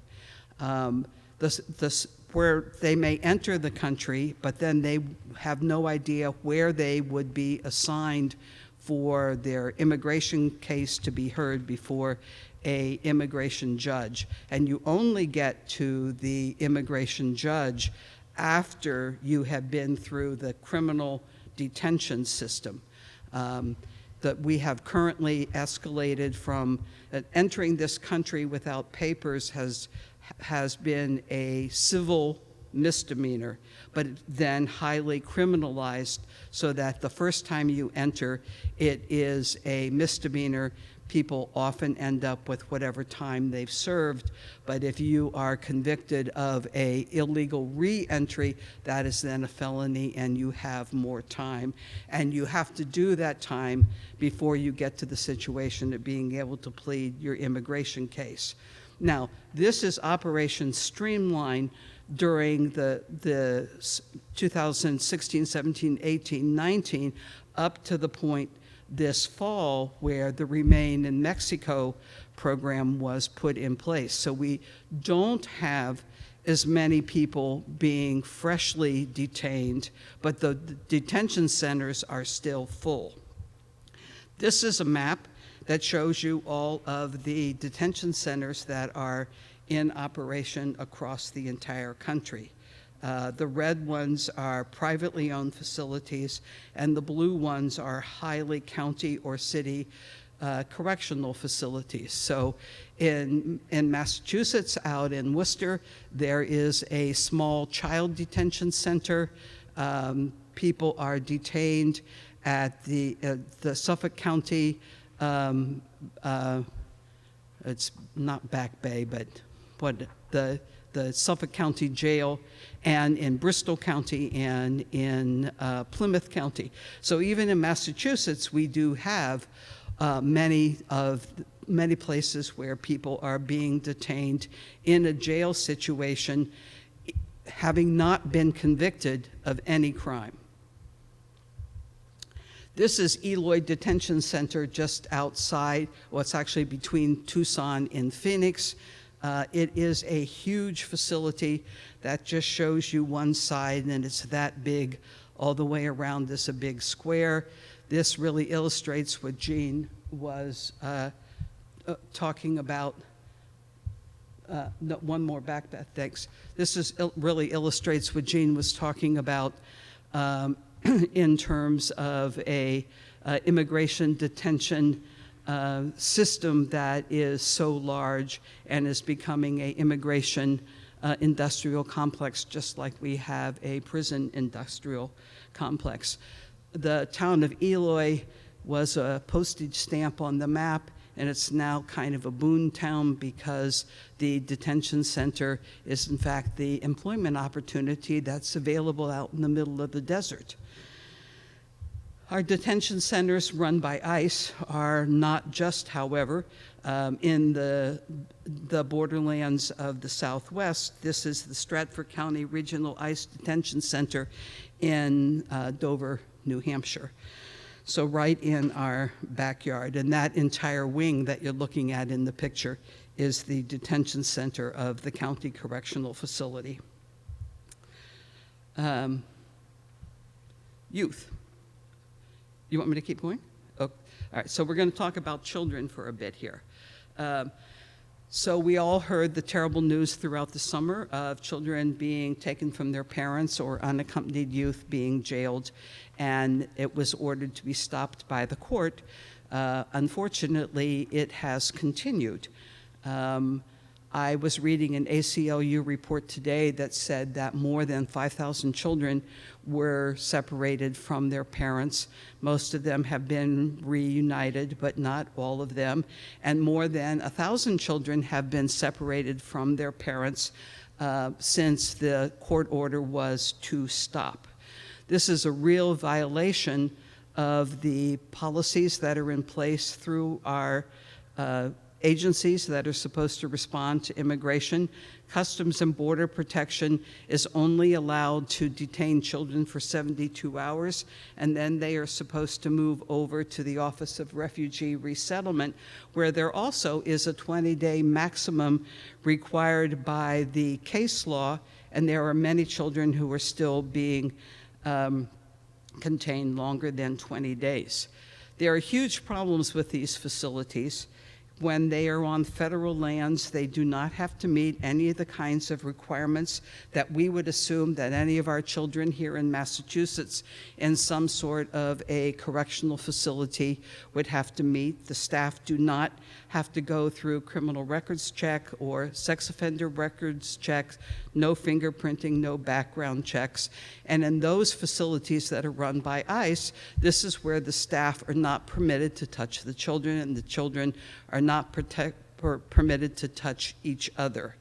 Where they may enter the country, but then they have no idea where they would be assigned for their immigration case to be heard before an immigration judge. And you only get to the immigration judge after you have been through the criminal detention system. That we have currently escalated from entering this country without papers has been a civil misdemeanor, but then highly criminalized, so that the first time you enter, it is a misdemeanor people often end up with whatever time they've served. But if you are convicted of a illegal re-entry, that is then a felony and you have more time. And you have to do that time before you get to the situation of being able to plead your immigration case. Now, this is Operation Streamline during the 2016, 17, 18, 19, up to the point this fall where the Remain in Mexico program was put in place. So we don't have as many people being freshly detained, but the detention centers are still full. This is a map that shows you all of the detention centers that are in operation across the entire country. The red ones are privately owned facilities, and the blue ones are highly county or city correctional facilities. So in Massachusetts, out in Worcester, there is a small child detention center. People are detained at the Suffolk County, it's not Back Bay, but the Suffolk County Jail, and in Bristol County and in Plymouth County. So even in Massachusetts, we do have many places where people are being detained in a jail situation, having not been convicted of any crime. This is Eloy Detention Center just outside, well, it's actually between Tucson and Phoenix. It is a huge facility that just shows you one side, and it's that big all the way around this a big square. This really illustrates what Jeanne was talking about. No, one more back, Beth, thanks. This really illustrates what Jeanne was talking about in terms of a immigration detention system that is so large and is becoming an immigration industrial complex, just like we have a prison industrial complex. The town of Eloy was a postage stamp on the map, and it's now kind of a boon town because the detention center is in fact the employment opportunity that's available out in the middle of the desert. Our detention centers run by ICE are not just, however, in the borderlands of the Southwest. This is the Stratford County Regional ICE Detention Center in Dover, New Hampshire. So right in our backyard, and that entire wing that you're looking at in the picture is the detention center of the county correctional facility. Youth. You want me to keep going? Oh, all right, so we're going to talk about children for a bit here. So we all heard the terrible news throughout the summer of children being taken from their parents or unaccompanied youth being jailed, and it was ordered to be stopped by the court. Unfortunately, it has continued. I was reading an ACLU report today that said that more than 5,000 children were separated from their parents. Most of them have been reunited, but not all of them. And more than 1,000 children have been separated from their parents since the court order was to stop. This is a real violation of the policies that are in place through our agencies that are supposed to respond to immigration. Customs and Border Protection is only allowed to detain children for 72 hours, and then they are supposed to move over to the Office of Refugee Resettlement, where there also is a 20-day maximum required by the case law, and there are many children who are still being contained longer than 20 days. There are huge problems with these facilities. When they are on federal lands, they do not have to meet any of the kinds of requirements that we would assume that any of our children here in Massachusetts in some sort of a correctional facility would have to meet. The staff do not have to go through criminal records check or sex offender records checks, no fingerprinting, no background checks. And in those facilities that are run by ICE, this is where the staff are not permitted to touch the children, and the children are not permitted to touch each other.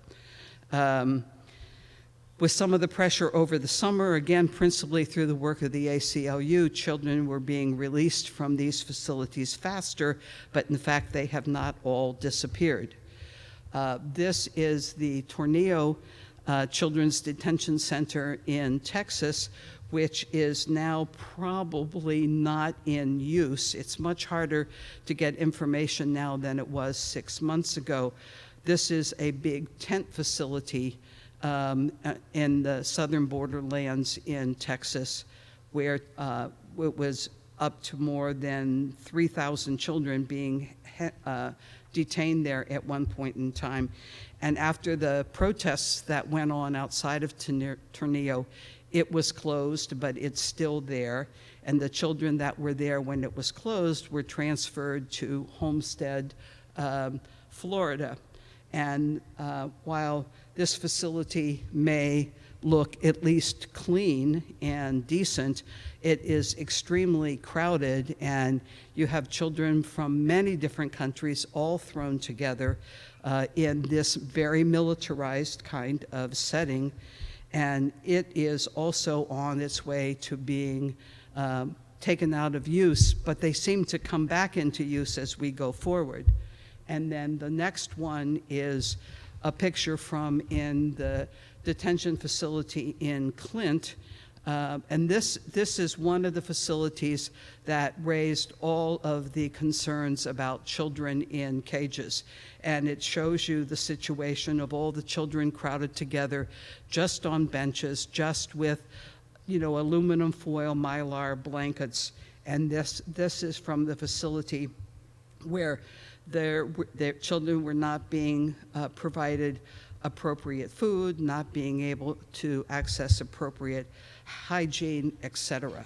With some of the pressure over the summer, again, principally through the work of the ACLU, children were being released from these facilities faster, but in fact, they have not all disappeared. This is the Tornillo Children's Detention Center in Texas, which is now probably not in use. It's much harder to get information now than it was 6 months ago. This is a big tent facility in the southern borderlands in Texas, where it was up to more than 3,000 children being detained there at one point in time. And after the protests that went on outside of Tornillo, it was closed, but it's still there. And the children that were there when it was closed were transferred to Homestead, Florida. And while this facility may look at least clean and decent, it is extremely crowded, and you have children from many different countries all thrown together in this very militarized kind of setting. And it is also on its way to being taken out of use, but they seem to come back into use as we go forward. And then the next one is a picture from in the detention facility in Clint. And this is one of the facilities that raised all of the concerns about children in cages. And it shows you the situation of all the children crowded together just on benches, just with, aluminum foil, mylar blankets. And this is from the facility where their children were not being provided appropriate food, not being able to access appropriate hygiene, etc.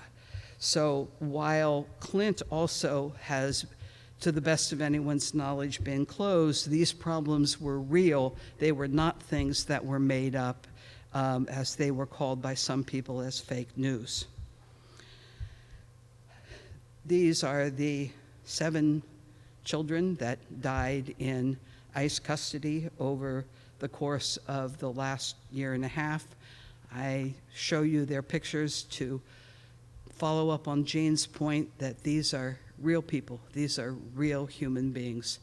So while Clint also has, to the best of anyone's knowledge, been closed, these problems were real. They were not things that were made up, as they were called by some people as fake news. These are the 7 children that died in ICE custody over the course of the last year and a half. I show you their pictures to follow up on Jeanne's point that these are real people. These are real human beings.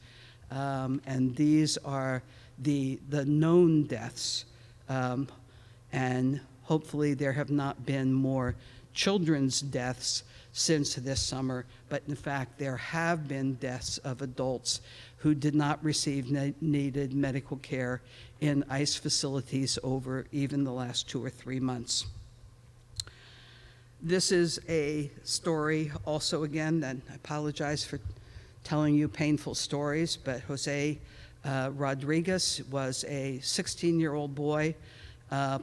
And these are the known deaths. And hopefully there have not been more children's deaths since this summer, but in fact there have been deaths of adults who did not receive needed medical care in ICE facilities over even the last 2 or 3 months. This is a story also, again, that I apologize for telling you painful stories, but Jose Rodriguez was a 16-year-old boy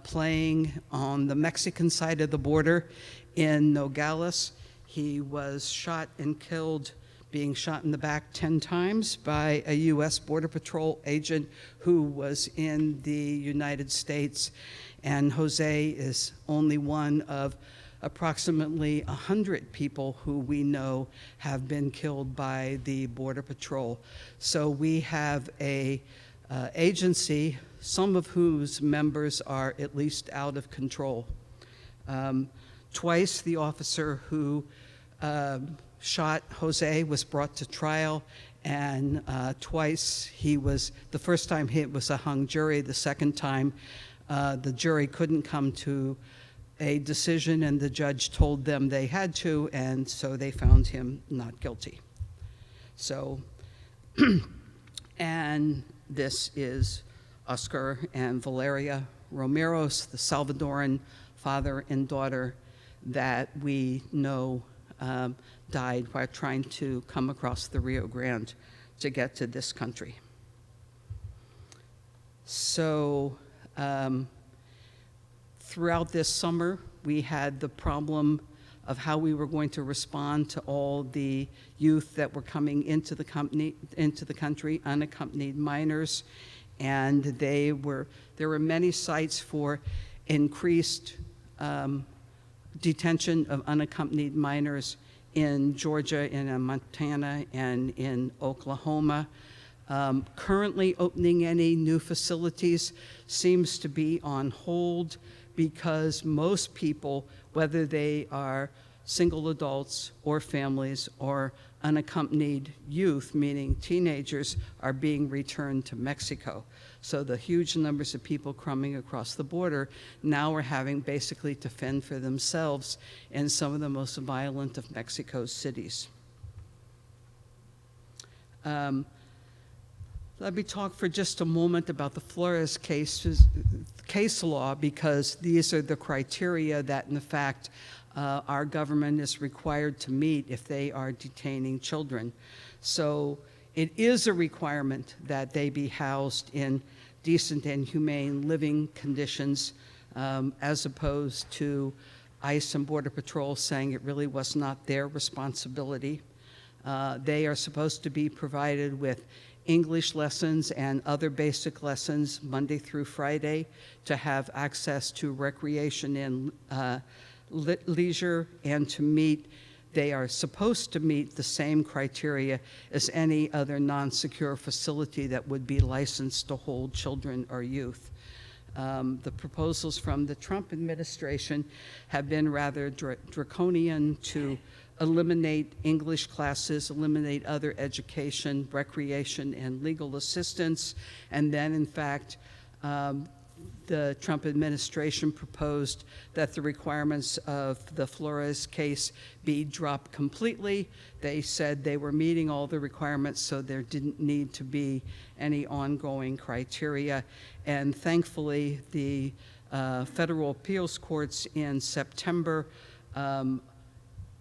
playing on the Mexican side of the border in Nogales. He was shot and killed, being shot in the back 10 times by a U.S. Border Patrol agent who was in the United States. And Jose is only one of approximately 100 people who we know have been killed by the Border Patrol. So we have a agency, some of whose members are at least out of control. Twice the officer who shot Jose was brought to trial, and twice the first time it was a hung jury, the second time the jury couldn't come to a decision and the judge told them they had to, and so they found him not guilty. So, and this is Oscar and Valeria Romeros, the Salvadoran father and daughter that we know died while trying to come across the Rio Grande to get to this country. So throughout this summer, we had the problem of how we were going to respond to all the youth that were coming into the country, unaccompanied minors, and there were many sites for increased detention of unaccompanied minors in Georgia, in Montana, and in Oklahoma. Currently opening any new facilities seems to be on hold because most people, whether they are single adults or families or unaccompanied youth, meaning teenagers, are being returned to Mexico. So the huge numbers of people coming across the border now are having basically to fend for themselves in some of the most violent of Mexico's cities. Let me talk for just a moment about the Flores case law, because these are the criteria that, in fact, our government is required to meet if they are detaining children. So it is a requirement that they be housed in decent and humane living conditions, as opposed to ICE and Border Patrol saying it really was not their responsibility. They are supposed to be provided with English lessons and other basic lessons Monday through Friday, to have access to recreation and leisure, and they are supposed to meet the same criteria as any other non-secure facility that would be licensed to hold children or youth. The proposals from the Trump administration have been rather draconian to eliminate English classes, eliminate other education, recreation, and legal assistance. And then, in fact, the Trump administration proposed that the requirements of the Flores case be dropped completely. They said they were meeting all the requirements, so there didn't need to be any ongoing criteria. And thankfully, the federal appeals courts in September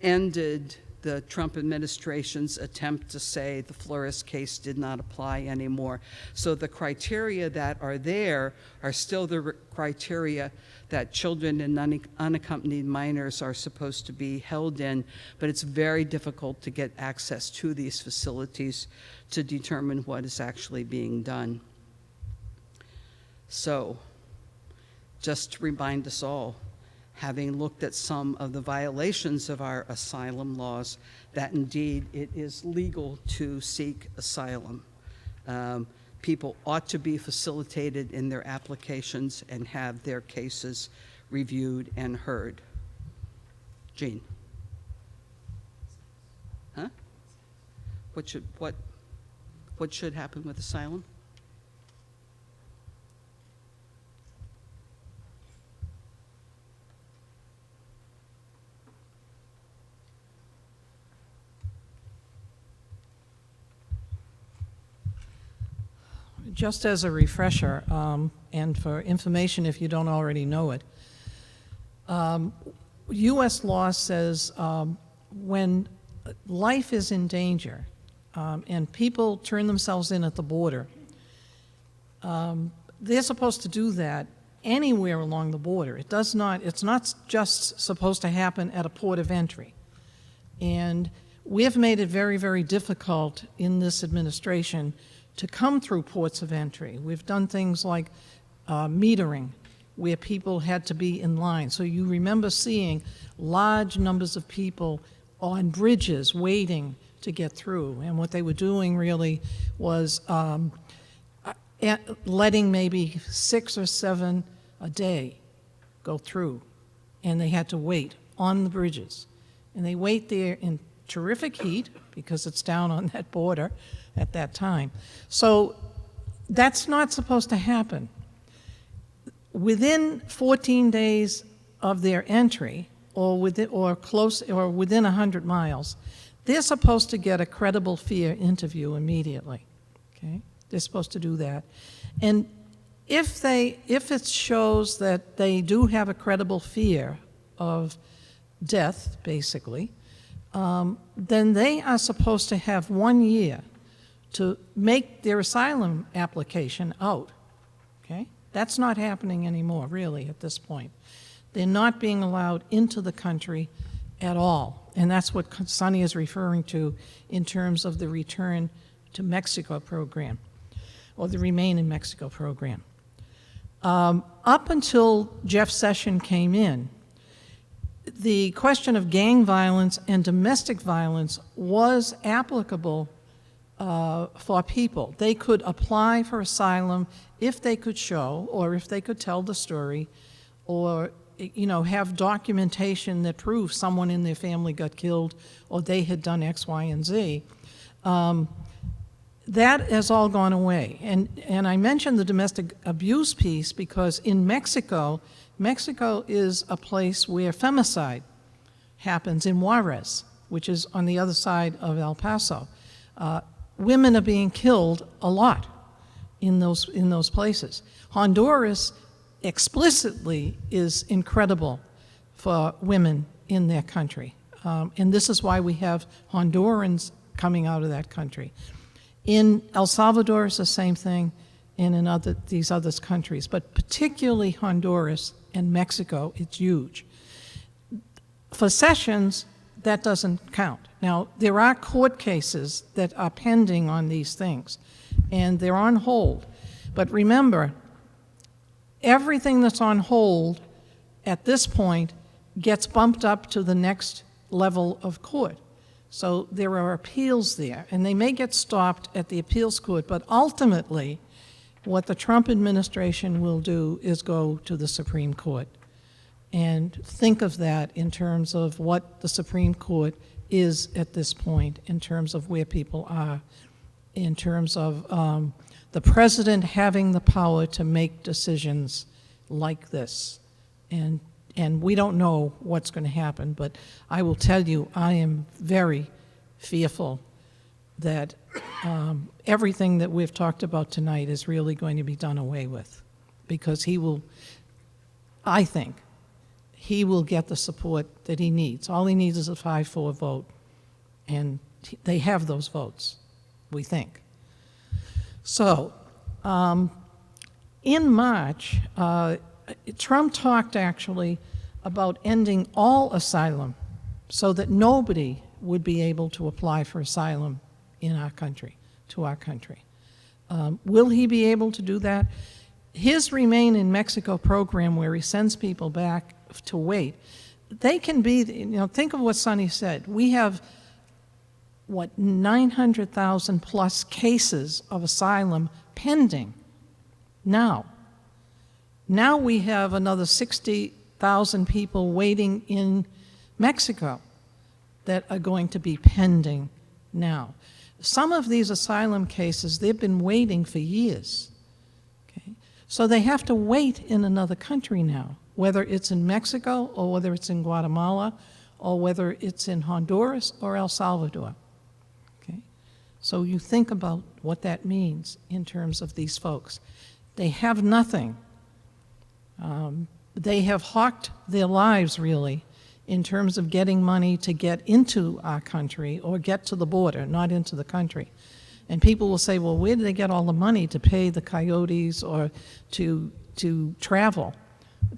ended the Trump administration's attempt to say the Flores case did not apply anymore. So the criteria that are there are still the criteria that children and unaccompanied minors are supposed to be held in, but it's very difficult to get access to these facilities to determine what is actually being done. So, just to remind us all, having looked at some of the violations of our asylum laws, that indeed it is legal to seek asylum. People ought to be facilitated in their applications and have their cases reviewed and heard. Jeanne? Huh? What should happen with asylum? Just as a refresher, and for information if you don't already know it, U.S. law says when life is in danger and people turn themselves in at the border, they're supposed to do that anywhere along the border. It's not just supposed to happen at a port of entry. And we have made it very, very difficult in this administration to come through ports of entry. We've done things like metering, where people had to be in line. So you remember seeing large numbers of people on bridges waiting to get through. And what they were doing really was letting maybe 6 or 7 a day go through. And they had to wait on the bridges. And they wait there in terrific heat, because it's down on that border at that time. So that's not supposed to happen. Within 14 days of their entry, or within 100 miles, they're supposed to get a credible fear interview immediately. Okay, they're supposed to do that, and if it shows that they do have a credible fear of death, basically, then they are supposed to have 1 year to make their asylum application out, okay? That's not happening anymore, really, at this point. They're not being allowed into the country at all. And that's what Sonny is referring to in terms of the Return to Mexico program, or the Remain in Mexico program. Up until Jeff Sessions came in, the question of gang violence and domestic violence was applicable for people. They could apply for asylum if they could show, or if they could tell the story, or have documentation that proves someone in their family got killed, or they had done X, Y, and Z. That has all gone away. And I mentioned the domestic abuse piece because in Mexico is a place where femicide happens in Juarez, which is on the other side of El Paso. Women are being killed a lot in those places. Honduras explicitly is incredible for women in their country. And this is why we have Hondurans coming out of that country. In El Salvador, it's the same thing, and in these other countries. But particularly Honduras and Mexico, it's huge. For Sessions, that doesn't count. Now, there are court cases that are pending on these things, and they're on hold. But remember, everything that's on hold at this point gets bumped up to the next level of court. So there are appeals there, and they may get stopped at the appeals court, but ultimately, what the Trump administration will do is go to the Supreme Court. And think of that in terms of what the Supreme Court is at this point, in terms of where people are, in terms of the president having the power to make decisions like this. And we don't know what's going to happen, but I will tell you, I am very fearful that everything that we've talked about tonight is really going to be done away with, because I think, he will get the support that he needs. All he needs is a 5-4 vote, and they have those votes, we think. So, in March, Trump talked actually about ending all asylum so that nobody would be able to apply for asylum in our country, to our country. Will he be able to do that? His Remain in Mexico program, where he sends people back to wait, they can be, think of what Sonny said. We have, 900,000 plus cases of asylum pending now. Now we have another 60,000 people waiting in Mexico that are going to be pending now. Some of these asylum cases, they've been waiting for years. Okay? So they have to wait in another country now, whether it's in Mexico or whether it's in Guatemala or whether it's in Honduras or El Salvador. Okay? So you think about what that means in terms of these folks. They have nothing. They have hawked their lives, really, in terms of getting money to get into our country or get to the border, not into the country. And people will say, well, where do they get all the money to pay the coyotes or to travel?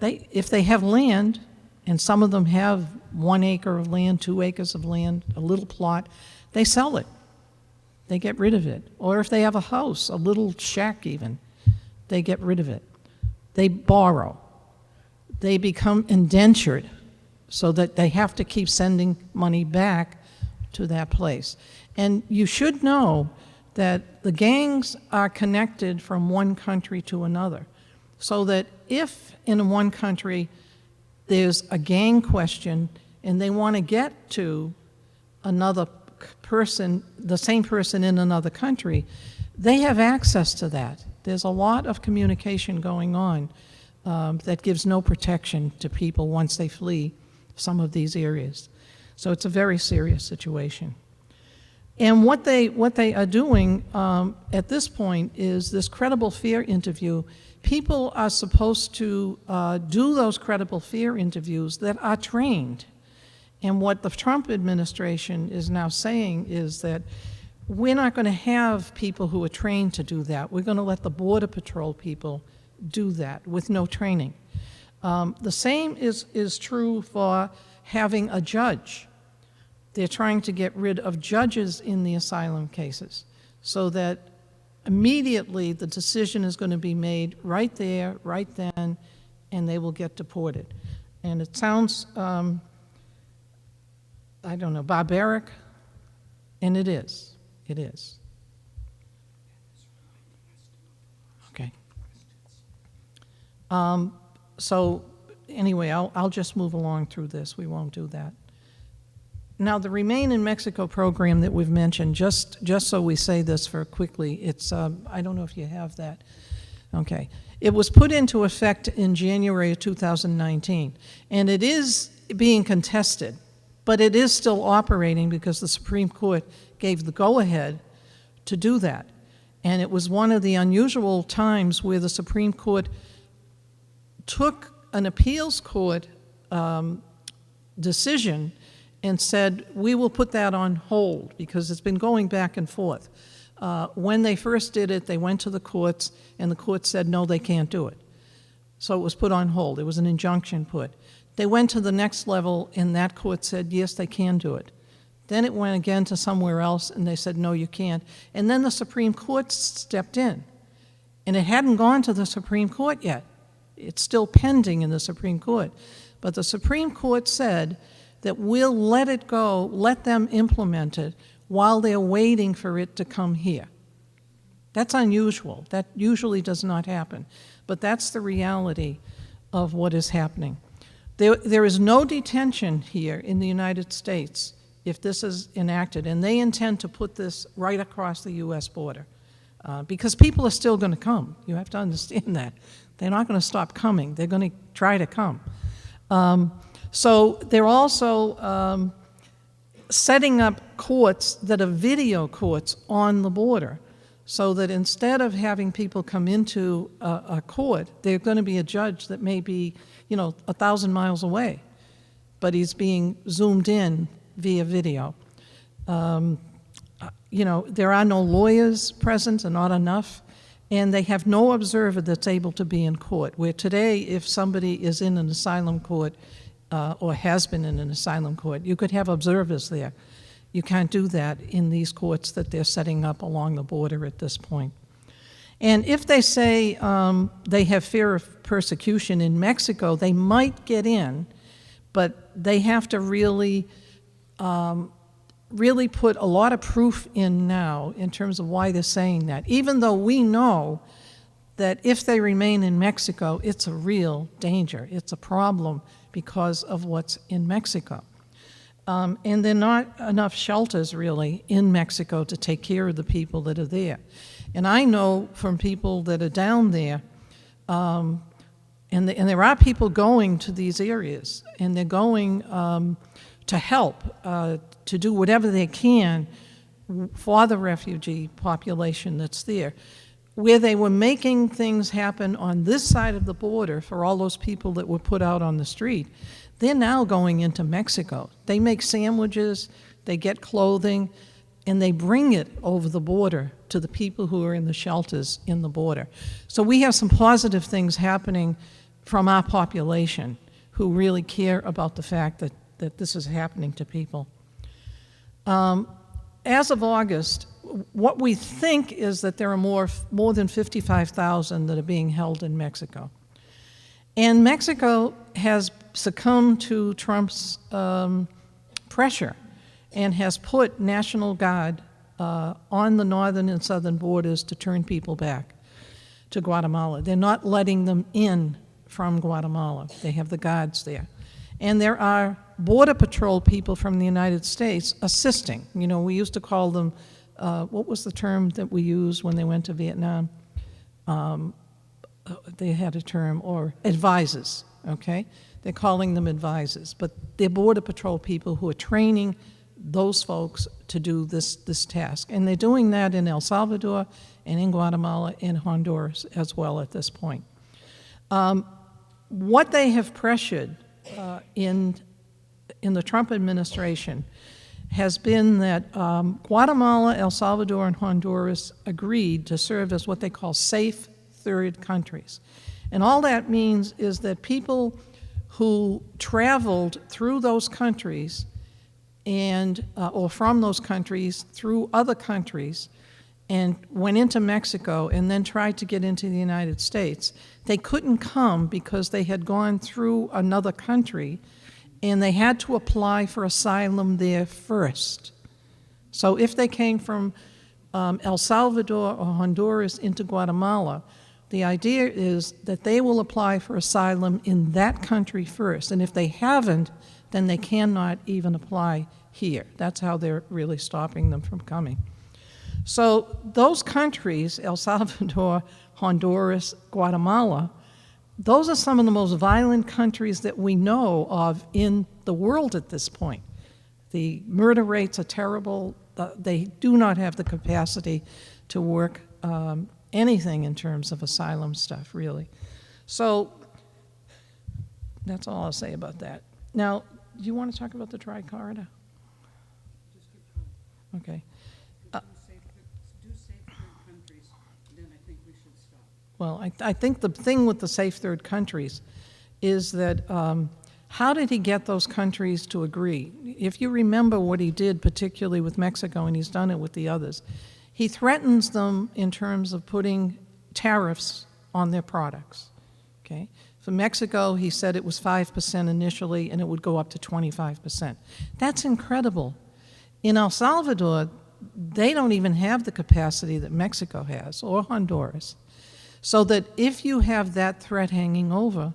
If they have land, and some of them have 1 acre of land, 2 acres of land, a little plot, they sell it. They get rid of it. Or if they have a house, a little shack even, they get rid of it. They borrow. They become indentured so that they have to keep sending money back to that place. And you should know that the gangs are connected from one country to another. So that if in one country there's a gang question and they want to get to another person, the same person in another country, they have access to that. There's a lot of communication going on that gives no protection to people once they flee some of these areas. So it's a very serious situation. And what they are doing at this point is this credible fear interview. People are supposed to do those credible fear interviews that are trained. And what the Trump administration is now saying is that we're not going to have people who are trained to do that. We're going to let the Border Patrol people do that with no training. The same is true for having a judge. They're trying to get rid of judges in the asylum cases so that immediately the decision is going to be made right there, right then, and they will get deported. And it sounds, I don't know, barbaric, and it is. It is. Okay. So anyway, I'll just move along through this. We won't do that. Now, the Remain in Mexico program that we've mentioned, just so we say this for quickly, it's, I don't know if you have that. Okay. It was put into effect in January of 2019, and it is being contested, but it is still operating because the Supreme Court gave the go-ahead to do that. And it was one of the unusual times where the Supreme Court took an appeals court decision and said, we will put that on hold because it's been going back and forth. When they first did it, they went to the courts, and the courts said, no, they can't do it. So it was put on hold. It was an injunction put. They went to the next level, and that court said, yes, they can do it. Then it went again to somewhere else, and they said, no, you can't. And then the Supreme Court stepped in, and it hadn't gone to the Supreme Court yet. It's still pending in the Supreme Court. But the Supreme Court said that we'll let it go, let them implement it, while they're waiting for it to come here. That's unusual. That usually does not happen. But that's the reality of what is happening. There is no detention here in the United States if this is enacted, and they intend to put this right across the U.S. border because people are still going to come. You have to understand that. They're not going to stop coming. They're going to try to come. So they're also setting up courts that are video courts on the border so that instead of having people come into a court, there's going to be a judge that may be, 1,000 miles away, but he's being zoomed in via video. There are no lawyers present, and not enough, and they have no observer that's able to be in court, where today, if somebody is in an asylum court or has been in an asylum court, you could have observers there. You can't do that in these courts that they're setting up along the border at this point. And if they say they have fear of persecution in Mexico, they might get in, but they have to really put a lot of proof in now in terms of why they're saying that, even though we know that if they remain in Mexico, it's a real danger. It's a problem because of what's in Mexico. And there are not enough shelters, really, in Mexico to take care of the people that are there. And I know from people that are down there, and there are people going to these areas, and they're going to help, to do whatever they can for the refugee population that's there. Where they were making things happen on this side of the border for all those people that were put out on the street, they're now going into Mexico. They make sandwiches, they get clothing, and they bring it over the border to the people who are in the shelters in the border. So we have some positive things happening from our population who really care about the fact that this is happening to people. As of August, what we think is that there are more than 55,000 that are being held in Mexico. And Mexico has succumbed to Trump's pressure and has put National Guard on the northern and southern borders to turn people back to Guatemala. They're not letting them in from Guatemala. They have the guards there. And there are Border Patrol people from the United States assisting. We used to call them, what was the term that we used when they went to Vietnam? They had a term, or advisors, okay? They're calling them advisors, but they're Border Patrol people who are training those folks to do this task. And they're doing that in El Salvador and in Guatemala and Honduras as well at this point. What they have pressured in the Trump administration has been that Guatemala, El Salvador, and Honduras agreed to serve as what they call safe third countries. And all that means is that people who traveled through those countries and or from those countries through other countries and went into Mexico and then tried to get into the United States. They couldn't come because they had gone through another country and they had to apply for asylum there first. So if they came from El Salvador or Honduras into Guatemala, the idea is that they will apply for asylum in that country first, and if they haven't, then they cannot even apply here. That's how they're really stopping them from coming. So those countries, El Salvador, Honduras, Guatemala, those are some of the most violent countries that we know of in the world at this point. The murder rates are terrible. They do not have the capacity to work anything in terms of asylum stuff, really. So that's all I'll say about that. Now, do you want to talk about the Tri-Corridor? Okay. Do safe third countries, then I think we should stop. Well, I think the thing with the safe third countries is that how did he get those countries to agree? If you remember what he did, particularly with Mexico, and he's done it with the others, he threatens them in terms of putting tariffs on their products, okay? For Mexico, he said it was 5% initially, and it would go up to 25%. That's incredible. In El Salvador, they don't even have the capacity that Mexico has, or Honduras. So that if you have that threat hanging over,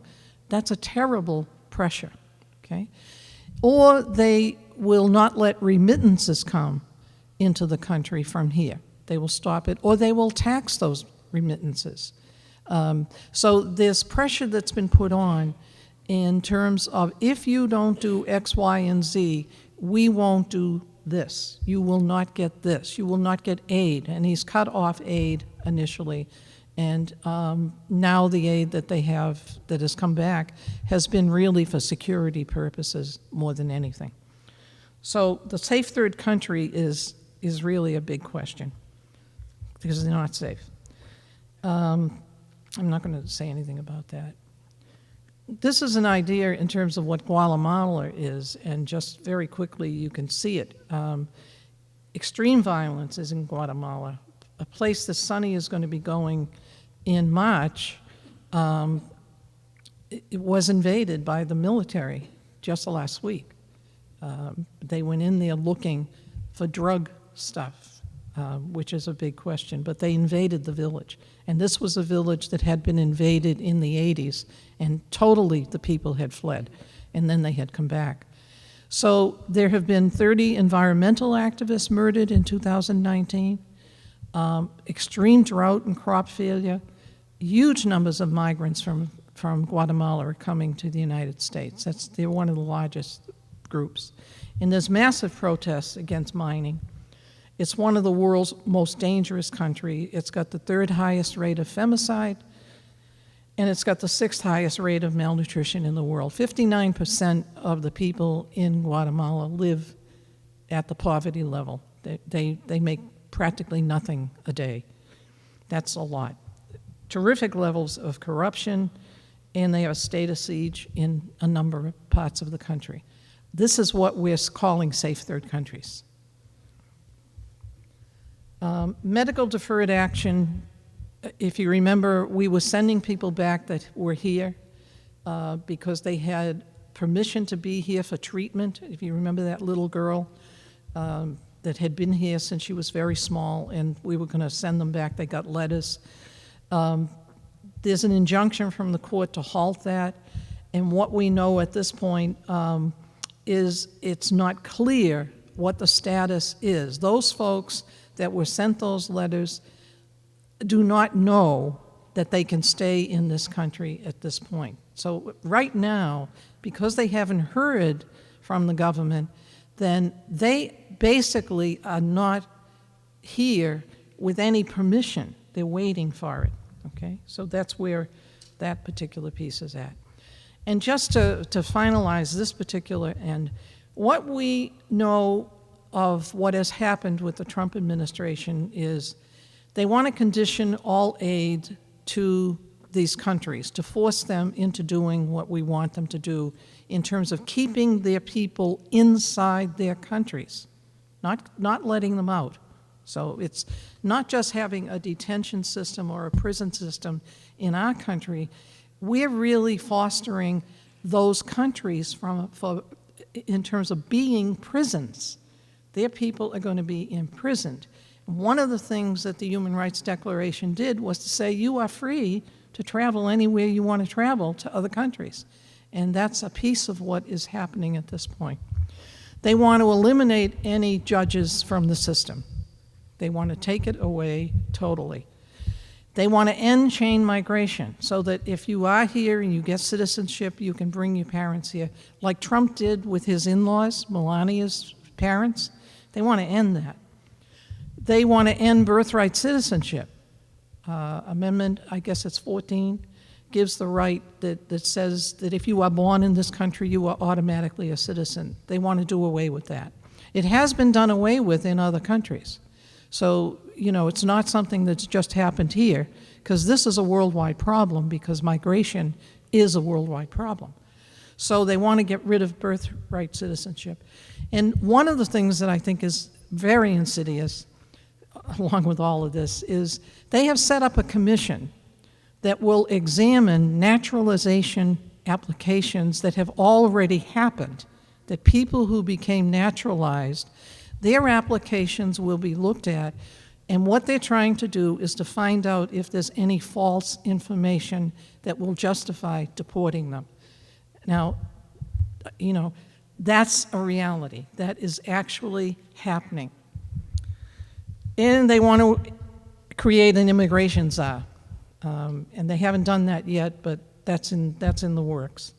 that's a terrible pressure, okay? Or they will not let remittances come into the country from here. They will stop it, or they will tax those remittances. So there's pressure that's been put on in terms of if you don't do X, Y, and Z, we won't do this. You will not get this. You will not get aid. And he's cut off aid initially. And now the aid that they have that has come back has been really for security purposes more than anything. So the safe third country is really a big question because they're not safe. I'm not going to say anything about that. This is an idea in terms of what Guatemala is, and just very quickly you can see it. Extreme violence is in Guatemala. A place that Sonny is going to be going in March, it was invaded by the military just last week. They went in there looking for drug stuff, which is a big question, but they invaded the village. And this was a village that had been invaded in the 80s, and totally the people had fled, and then they had come back. So there have been 30 environmental activists murdered in 2019, extreme drought and crop failure. Huge numbers of migrants from Guatemala are coming to the United States. They're one of the largest groups. And there's massive protests against mining. It's one of the world's most dangerous countries. It's got the third highest rate of femicide, and it's got the sixth highest rate of malnutrition in the world. 59% of the people in Guatemala live at the poverty level. They make practically nothing a day. That's a lot. Terrific levels of corruption, and they have a state of siege in a number of parts of the country. This is what we're calling safe third countries. Medical deferred action, if you remember, we were sending people back that were here because they had permission to be here for treatment. If you remember that little girl that had been here since she was very small, and we were going to send them back. They got letters. There's an injunction from the court to halt that, and what we know at this point is it's not clear what the status is. Those folks that were sent those letters do not know that they can stay in this country at this point. So right now, because they haven't heard from the government, then they basically are not here with any permission. They're waiting for it, okay? So that's where that particular piece is at. And just to finalize this particular end, what we know of what has happened with the Trump administration is they want to condition all aid to these countries, to force them into doing what we want them to do in terms of keeping their people inside their countries, not letting them out. So it's not just having a detention system or a prison system in our country. We're really fostering those countries in terms of being prisons. Their people are going to be imprisoned. One of the things that the Human Rights Declaration did was to say you are free to travel anywhere you want to travel to other countries. And that's a piece of what is happening at this point. They want to eliminate any judges from the system. They want to take it away totally. They want to end chain migration so that if you are here and you get citizenship, you can bring your parents here, like Trump did with his in-laws, Melania's parents. They want to end that. They want to end birthright citizenship. Amendment, I guess it's 14, gives the right that says that if you are born in this country, you are automatically a citizen. They want to do away with that. It has been done away with in other countries. So, it's not something that's just happened here, because this is a worldwide problem, because migration is a worldwide problem. So they want to get rid of birthright citizenship. And one of the things that I think is very insidious, along with all of this, is they have set up a commission that will examine naturalization applications that have already happened, that people who became naturalized, their applications will be looked at, and what they're trying to do is to find out if there's any false information that will justify deporting them. Now, that's a reality. That is actually happening. And they want to create an immigration czar. And they haven't done that yet, but that's in the works.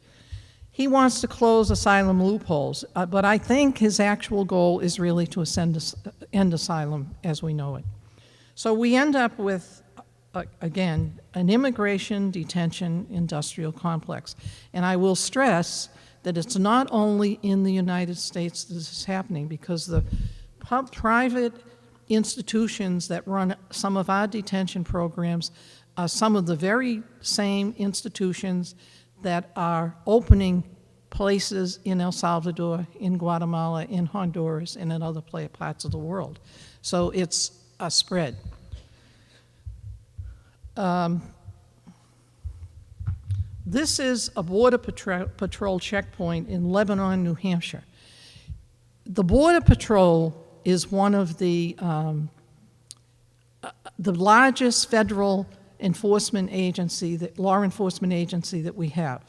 He wants to close asylum loopholes, but I think his actual goal is really to end asylum as we know it. So we end up with, again, an immigration detention industrial complex. And I will stress that it's not only in the United States that this is happening, because the private institutions that run some of our detention programs are some of the very same institutions that are opening places in El Salvador, in Guatemala, in Honduras, and in other parts of the world. So it's a spread. This is a Border Patrol checkpoint in Lebanon, New Hampshire. The Border Patrol is one of the largest federal enforcement agency, law enforcement agency that we have.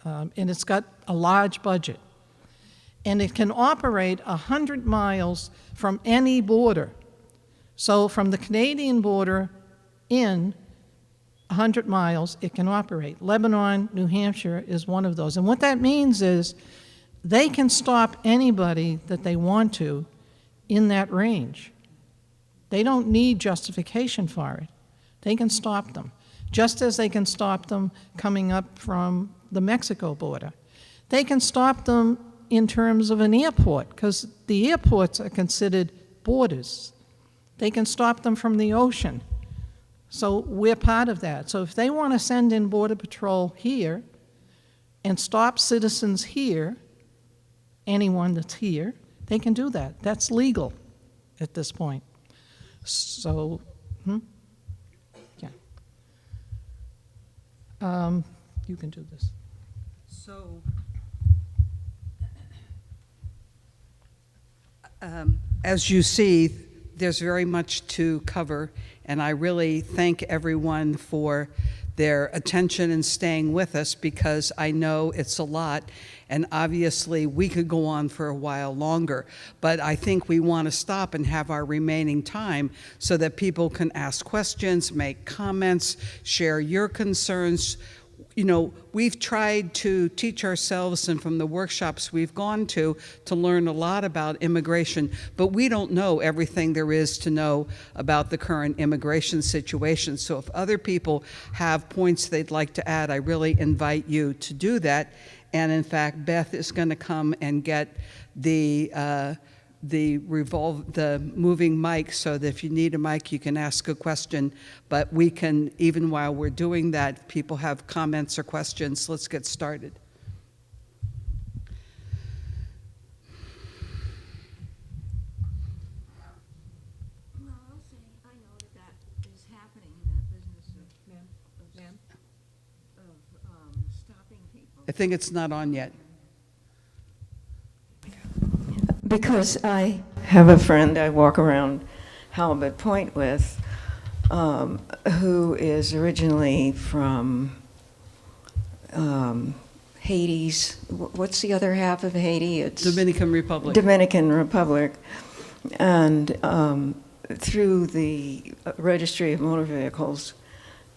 And it's got a large budget. And it can operate 100 miles from any border. So from the Canadian border in 100 miles, it can operate. Lebanon, New Hampshire is one of those. And what that means is they can stop anybody that they want to in that range. They don't need justification for it. They can stop them, just as they can stop them coming up from the Mexico border. They can stop them in terms of an airport, because the airports are considered borders. They can stop them from the ocean. So we're part of that. So if they want to send in Border Patrol here and stop citizens here, anyone that's here, they can do that. That's legal at this point. So, yeah. You can do this. So, as you see, there's very much to cover, and I really thank everyone for their attention and staying with us, because I know it's a lot, and obviously we could go on for a while longer, but I think we want to stop and have our remaining time so that people can ask questions, make comments, share your concerns. We've tried to teach ourselves, and from the workshops we've gone to learn a lot about immigration, but we don't know everything there is to know about the current immigration situation. So if other people have points they'd like to add, I really invite you to do that. And in fact, Beth is going to come and get the the moving mic, so that if you need a mic, you can ask a question. But we can, even while we're doing that, if people have comments or questions, let's get started. Well, I'll say, I know that is happening in that business of stopping people. I think it's not on yet. Because I have a friend I walk around Halibut Point with, who is originally from Haiti's, what's the other half of Haiti? It's Dominican Republic. Dominican Republic. And through the Registry of Motor Vehicles,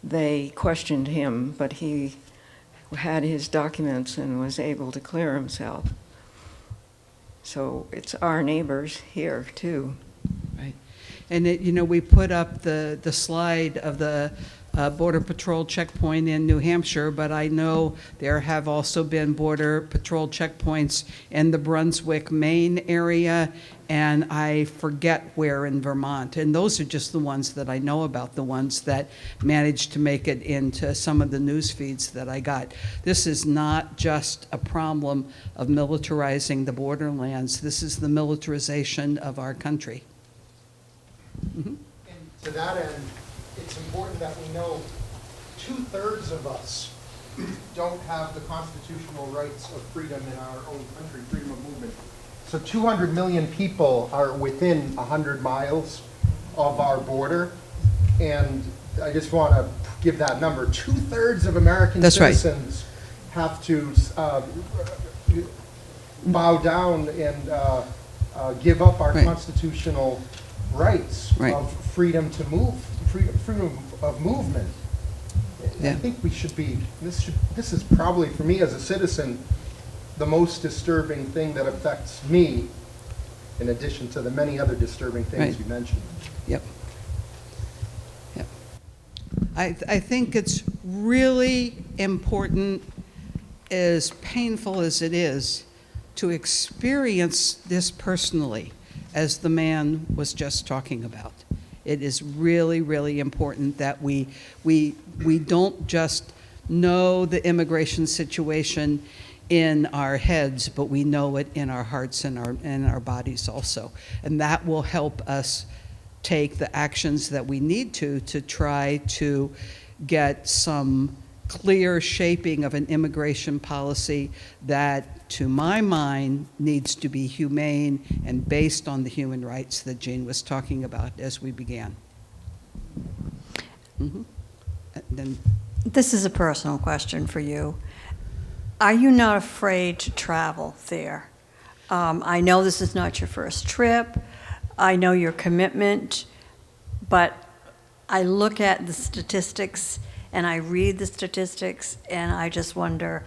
they questioned him, but he had his documents and was able to clear himself. So it's our neighbors here, too. Right. And we put up the slide of the Border Patrol checkpoint in New Hampshire, but I know there have also been Border Patrol checkpoints in the Brunswick, Maine area, and I forget where in Vermont. And those are just the ones that I know about, the ones that managed to make it into some of the news feeds that I got. This is not just a problem of militarizing the borderlands. This is the militarization of our country. Mm-hmm. And to that end, it's important that we know 2/3 of us don't have the constitutional rights of freedom in our own country, freedom of movement. So 200 million people are within 100 miles of our border, and I just want to give that number. 2/3 of American That's right. citizens have to bow down and give up our Right. constitutional rights Right. of freedom to move, freedom of movement. Yeah. I think we should be, this is probably, for me as a citizen, the most disturbing thing that affects me, in addition to the many other disturbing things Right. you mentioned. Yep. Yep. I think it's really important, as painful as it is, to experience this personally, as the man was just talking about. It is really, really important that we don't just know the immigration situation in our heads, but we know it in our hearts and our bodies also. And that will help us take the actions that we need to try to get some clear shaping of an immigration policy that, to my mind, needs to be humane and based on the human rights that Jeanne was talking about as we began. Mm-hmm. And then, This is a personal question for you. Are you not afraid to travel there? I know this is not your first trip. I know your commitment, but I look at the statistics and I read the statistics and I just wonder,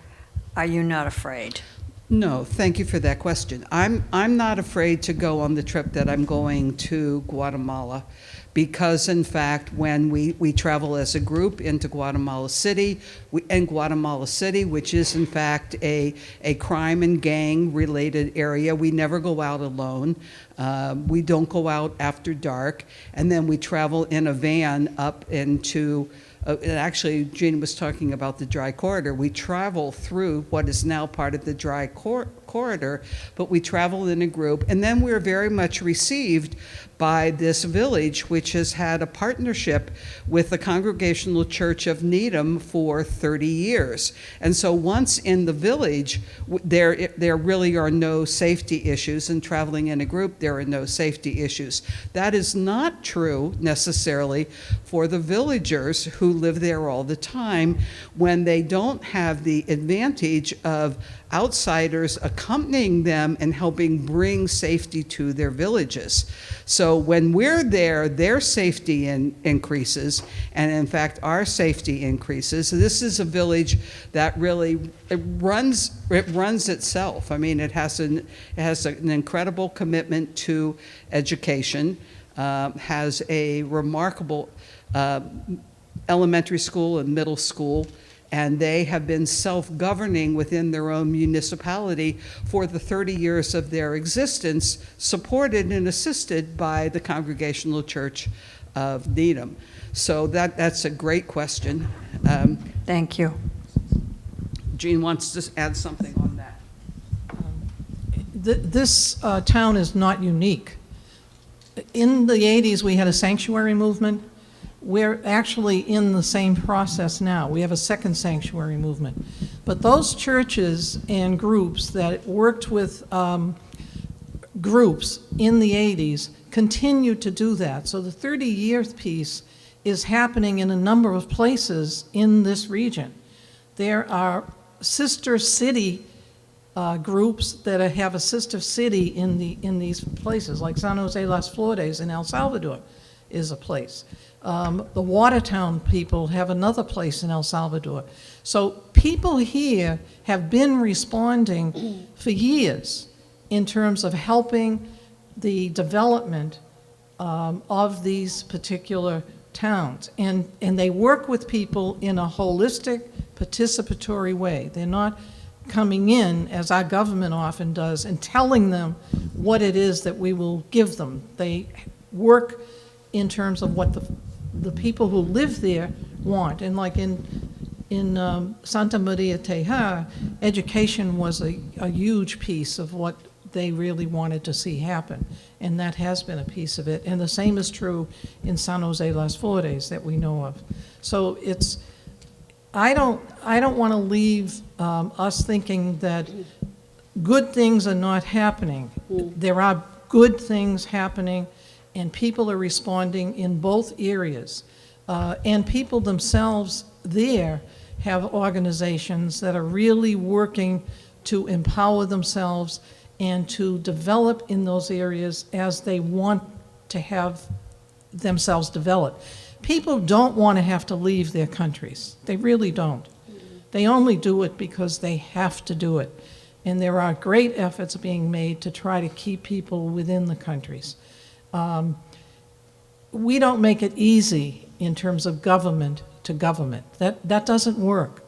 are you not afraid? no, thank you for that question. I'm not afraid to go on the trip that I'm going to Guatemala, because in fact, when we travel as a group into Guatemala City, which is in fact a crime and gang related area, we never go out alone. We don't go out after dark, and then we travel in a van up into actually, Jeanne was talking about the dry corridor. We travel through what is now part of the dry corridor, but we travel in a group, and then we're very much received by this village, which has had a partnership with the Congregational Church of Needham for 30 years. And so once in the village, there really are no safety issues, and traveling in a group, there are no safety issues. That is not true necessarily for the villagers who live there all the time, when they don't have the advantage of outsiders accompanying them and helping bring safety to their villages. So when we're there, their safety increases, and in fact, our safety increases. This is a village that really runs itself. I mean, it has an incredible commitment to education, has a remarkable elementary school and middle school, and they have been self-governing within their own municipality for the 30 years of their existence, supported and assisted by the Congregational Church of Needham. So that's a great question. Thank you. Jeanne wants to add something on that. This town is not unique. In the 80s, we had a sanctuary movement. We're actually in the same process now. We have a second sanctuary movement. But those churches and groups that worked with groups in the 80s continue to do that. So the 30-year piece is happening in a number of places in this region. There are sister city groups that have a sister city in these places, like San Jose Las Flores in El Salvador is a place. The Watertown people have another place in El Salvador. So people here have been responding for years in terms of helping the development of these particular towns. And they work with people in a holistic, participatory way. They're not coming in, as our government often does, and telling them what it is that we will give them. They work in terms of what the people who live there want. And like in Santa Maria Teja, education was a huge piece of what they really wanted to see happen. And that has been a piece of it. And the same is true in San Jose Las Flores that we know of. So I don't want to leave us thinking that good things are not happening. There are good things happening, and people are responding in both areas. And people themselves there have organizations that are really working to empower themselves and to develop in those areas as they want to have themselves develop. People don't want to have to leave their countries. They really don't. They only do it because they have to do it. And there are great efforts being made to try to keep people within the countries. We don't make it easy in terms of government to government. That doesn't work.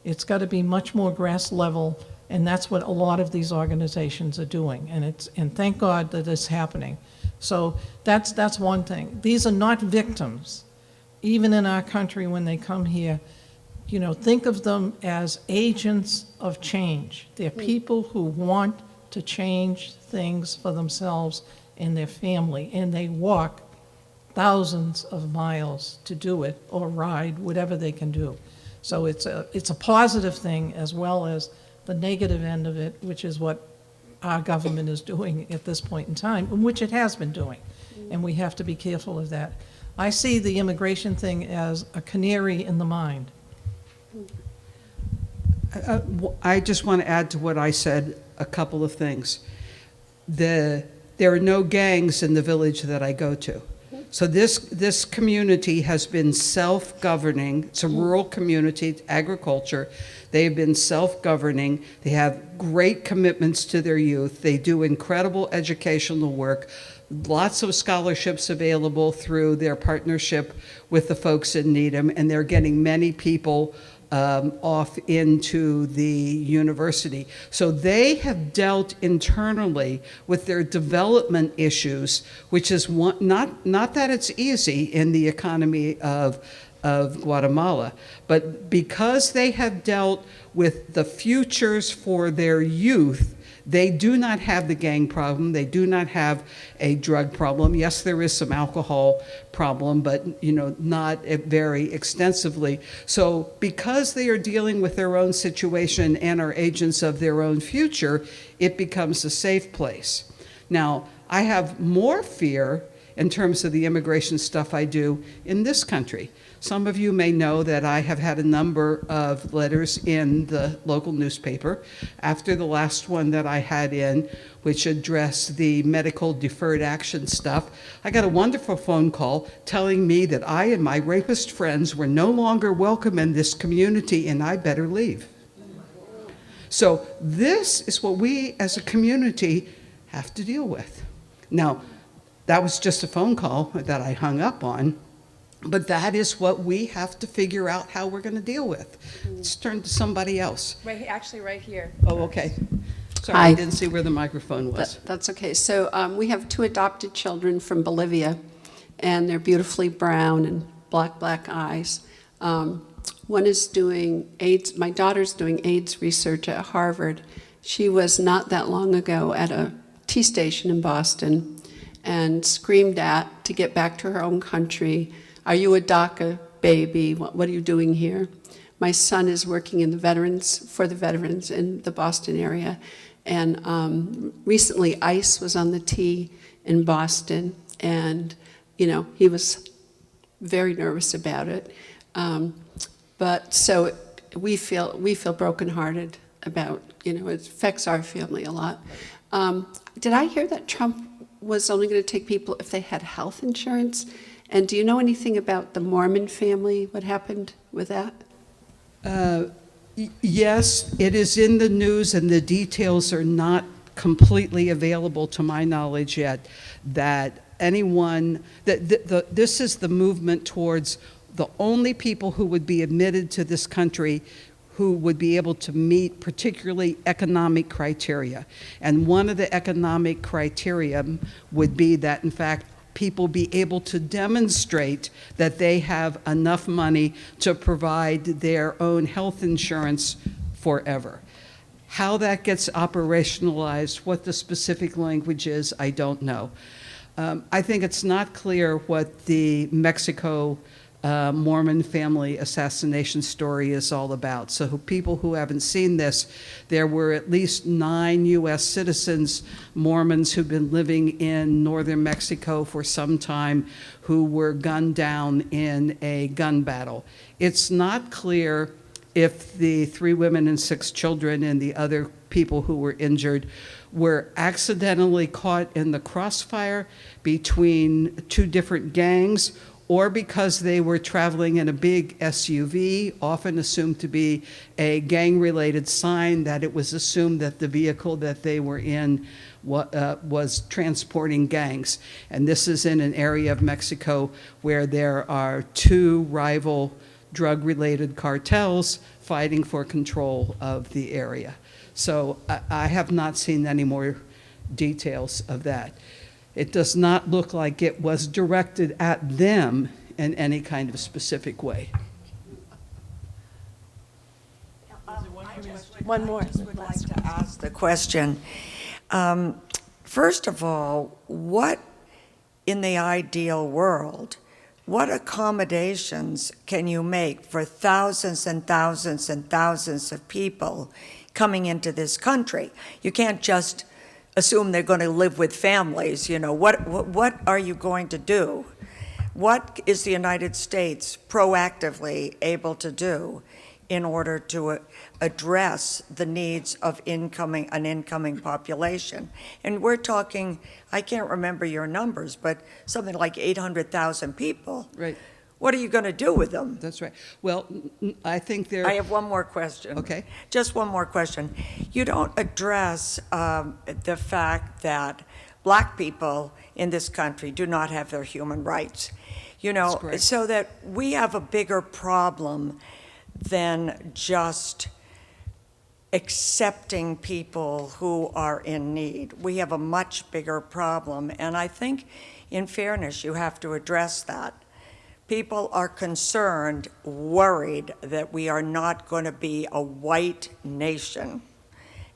It's got to be much more grass level, and that's what a lot of these organizations are doing. And thank God that it's happening. So that's one thing. These are not victims. Even in our country, when they come here, think of them as agents of change. They're people who want to change things for themselves and their family, and they walk thousands of miles to do it, or ride, whatever they can do. So it's a positive thing as well as the negative end of it, which is what our government is doing at this point in time, which it has been doing, and we have to be careful of that. I see the immigration thing as a canary in the mine. I just want to add to what I said a couple of things. There are no gangs in the village that I go to. So this community has been self-governing. It's a rural community, agriculture. They've been self-governing. They have great commitments to their youth. They do incredible educational work. Lots of scholarships available through their partnership with the folks in Needham, and they're getting many people off into the university. So they have dealt internally with their development issues, which is not that it's easy in the economy of Guatemala, but because they have dealt with the futures for their youth, they do not have the gang problem. They do not have a drug problem. Yes, there is some alcohol problem, but not very extensively. So because they are dealing with their own situation and are agents of their own future, it becomes a safe place. Now, I have more fear in terms of the immigration stuff I do in this country. Some of you may know that I have had a number of letters in the local newspaper. After the last one that I had in, which addressed the medical deferred action stuff, I got a wonderful phone call telling me that I and my rapist friends were no longer welcome in this community and I better leave. So this is what we as a community have to deal with. Now, that was just a phone call that I hung up on. But that is what we have to figure out how we're going to deal with. Let's turn to somebody else. Actually, right here. Oh, okay. Sorry, Hi. I didn't see where the microphone was. That's okay. So we have 2 adopted children from Bolivia, and they're beautifully brown and black eyes. One is doing AIDS. My daughter's doing AIDS research at Harvard. She was not that long ago at a T station in Boston and screamed at to get back to her own country. Are you a DACA baby? What are you doing here? My son is working in for the veterans in the Boston area. And recently ICE was on the T in Boston, and, he was very nervous about it. But so we feel brokenhearted about, it affects our family a lot. Did I hear that Trump was only going to take people if they had health insurance? And do you know anything about the Mormon family, what happened with that? Yes, it is in the news, and the details are not completely available to my knowledge yet, that this is the movement towards the only people who would be admitted to this country who would be able to meet particularly economic criteria. And one of the economic criteria would be that, in fact, people be able to demonstrate that they have enough money to provide their own health insurance forever. How that gets operationalized, what the specific language is, I don't know. I think it's not clear what the Mexico Mormon family assassination story is all about. So people who haven't seen this, there were at least 9 U.S. citizens, Mormons, who've been living in northern Mexico for some time, who were gunned down in a gun battle. It's not clear if the 3 women and 6 children and the other people who were injured were accidentally caught in the crossfire between 2 different gangs, or because they were traveling in a big SUV, often assumed to be a gang-related sign, that it was assumed that the vehicle that they were in was transporting gangs. And this is in an area of Mexico where there are 2 rival drug-related cartels fighting for control of the area. So I have not seen any more details of that. It does not look like it was directed at them in any kind of specific way. One more. Would like to ask the question. First of all, what, in the ideal world, what accommodations can you make for thousands and thousands and thousands of people coming into this country? You can't just assume they're going to live with families. What are you going to do? What is the United States proactively able to do in order to address the needs of an incoming population? And we're talking, I can't remember your numbers, but something like 800,000 people. Right. What are you going to do with them? That's right. Well, I think there... I have one more question. Okay. Just one more question. You don't address the fact that black people in this country do not have their human rights. That's correct. So that we have a bigger problem than just accepting people who are in need. We have a much bigger problem, and I think, in fairness, you have to address that. People are concerned, worried that we are not going to be a white nation.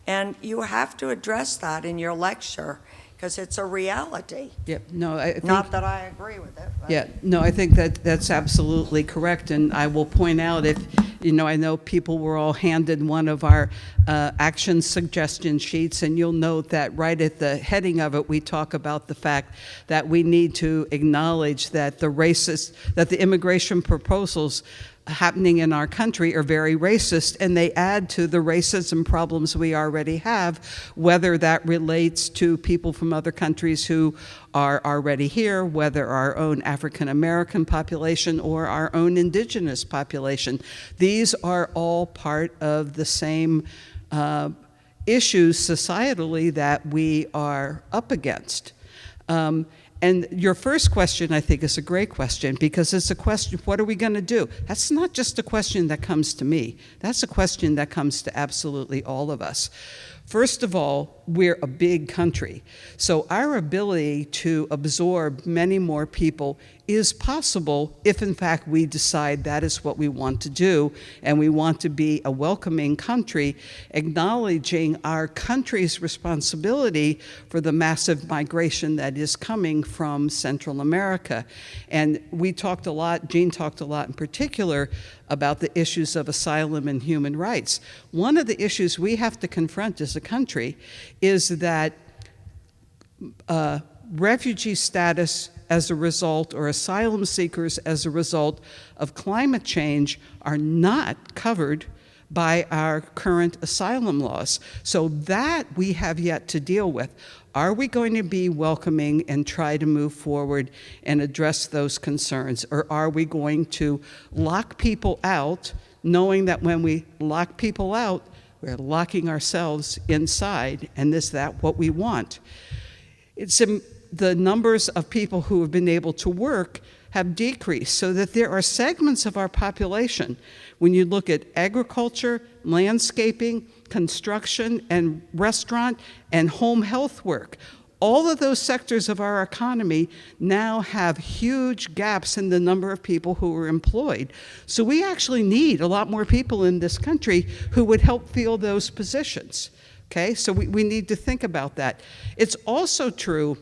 And you have to address that in your lecture, because it's a reality. Yeah, no, I think... Not that I agree with it. But. Yeah, no, I think that's absolutely correct, and I will point out, if, I know people were all handed one of our action suggestion sheets, and you'll note that right at the heading of it, we talk about the fact that we need to acknowledge that the immigration proposals happening in our country are very racist, and they add to the racism problems we already have, whether that relates to people from other countries who are already here, whether our own African American population or our own indigenous population. These are all part of the same issues societally that we are up against. And your first question, I think, is a great question, because it's a question, what are we going to do? That's not just a question that comes to me. That's a question that comes to absolutely all of us. First of all, we're a big country, so our ability to absorb many more people is possible if, in fact, we decide that is what we want to do, and we want to be a welcoming country, acknowledging our country's responsibility for the massive migration that is coming from Central America. And we talked a lot, Jeanne talked a lot in particular, about the issues of asylum and human rights. One of the issues we have to confront as a country is that refugee status as a result, or asylum seekers as a result of climate change, are not covered by our current asylum laws. So that we have yet to deal with. Are we going to be welcoming and try to move forward and address those concerns? Or are we going to lock people out, knowing that when we lock people out, we're locking ourselves inside, and is that what we want? The numbers of people who have been able to work have decreased, so that there are segments of our population, when you look at agriculture, landscaping, construction, and restaurant, and home health work, all of those sectors of our economy now have huge gaps in the number of people who are employed. So we actually need a lot more people in this country who would help fill those positions. Okay, so we need to think about that. It's also true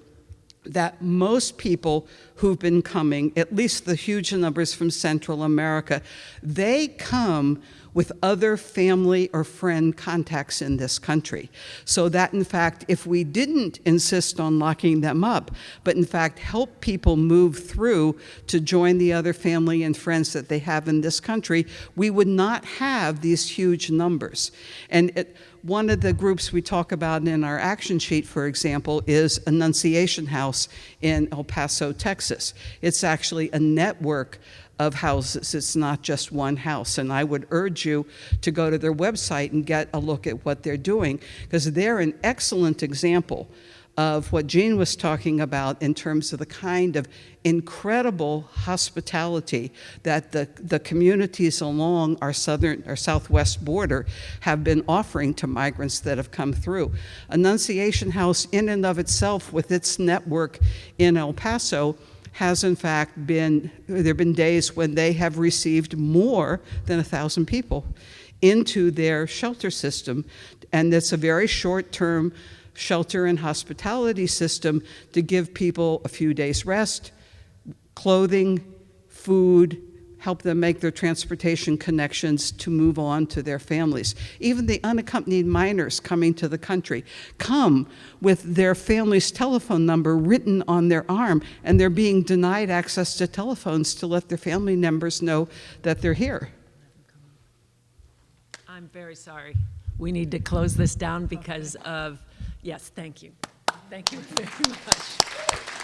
that most people who've been coming, at least the huge numbers from Central America, they come with other family or friend contacts in this country. So that, in fact, if we didn't insist on locking them up, but in fact help people move through to join the other family and friends that they have in this country, we would not have these huge numbers. And one of the groups we talk about in our action sheet, for example, is Annunciation House in El Paso, Texas. It's actually a network of houses. It's not just one house. And I would urge you to go to their website and get a look at what they're doing, because they're an excellent example of what Jeanne was talking about in terms of the kind of incredible hospitality that the communities along our southwest border have been offering to migrants that have come through. Annunciation House, in and of itself, with its network in El Paso, has in fact been, there have been days when they have received more than 1,000 people into their shelter system, and it's a very short-term shelter and hospitality system to give people a few days rest, clothing, food, help them make their transportation connections to move on to their families. Even the unaccompanied minors coming to the country come with their family's telephone number written on their arm, and they're being denied access to telephones to let their family members know that they're here. I'm very sorry. We need to close this down because of, yes, thank you. Thank you very much.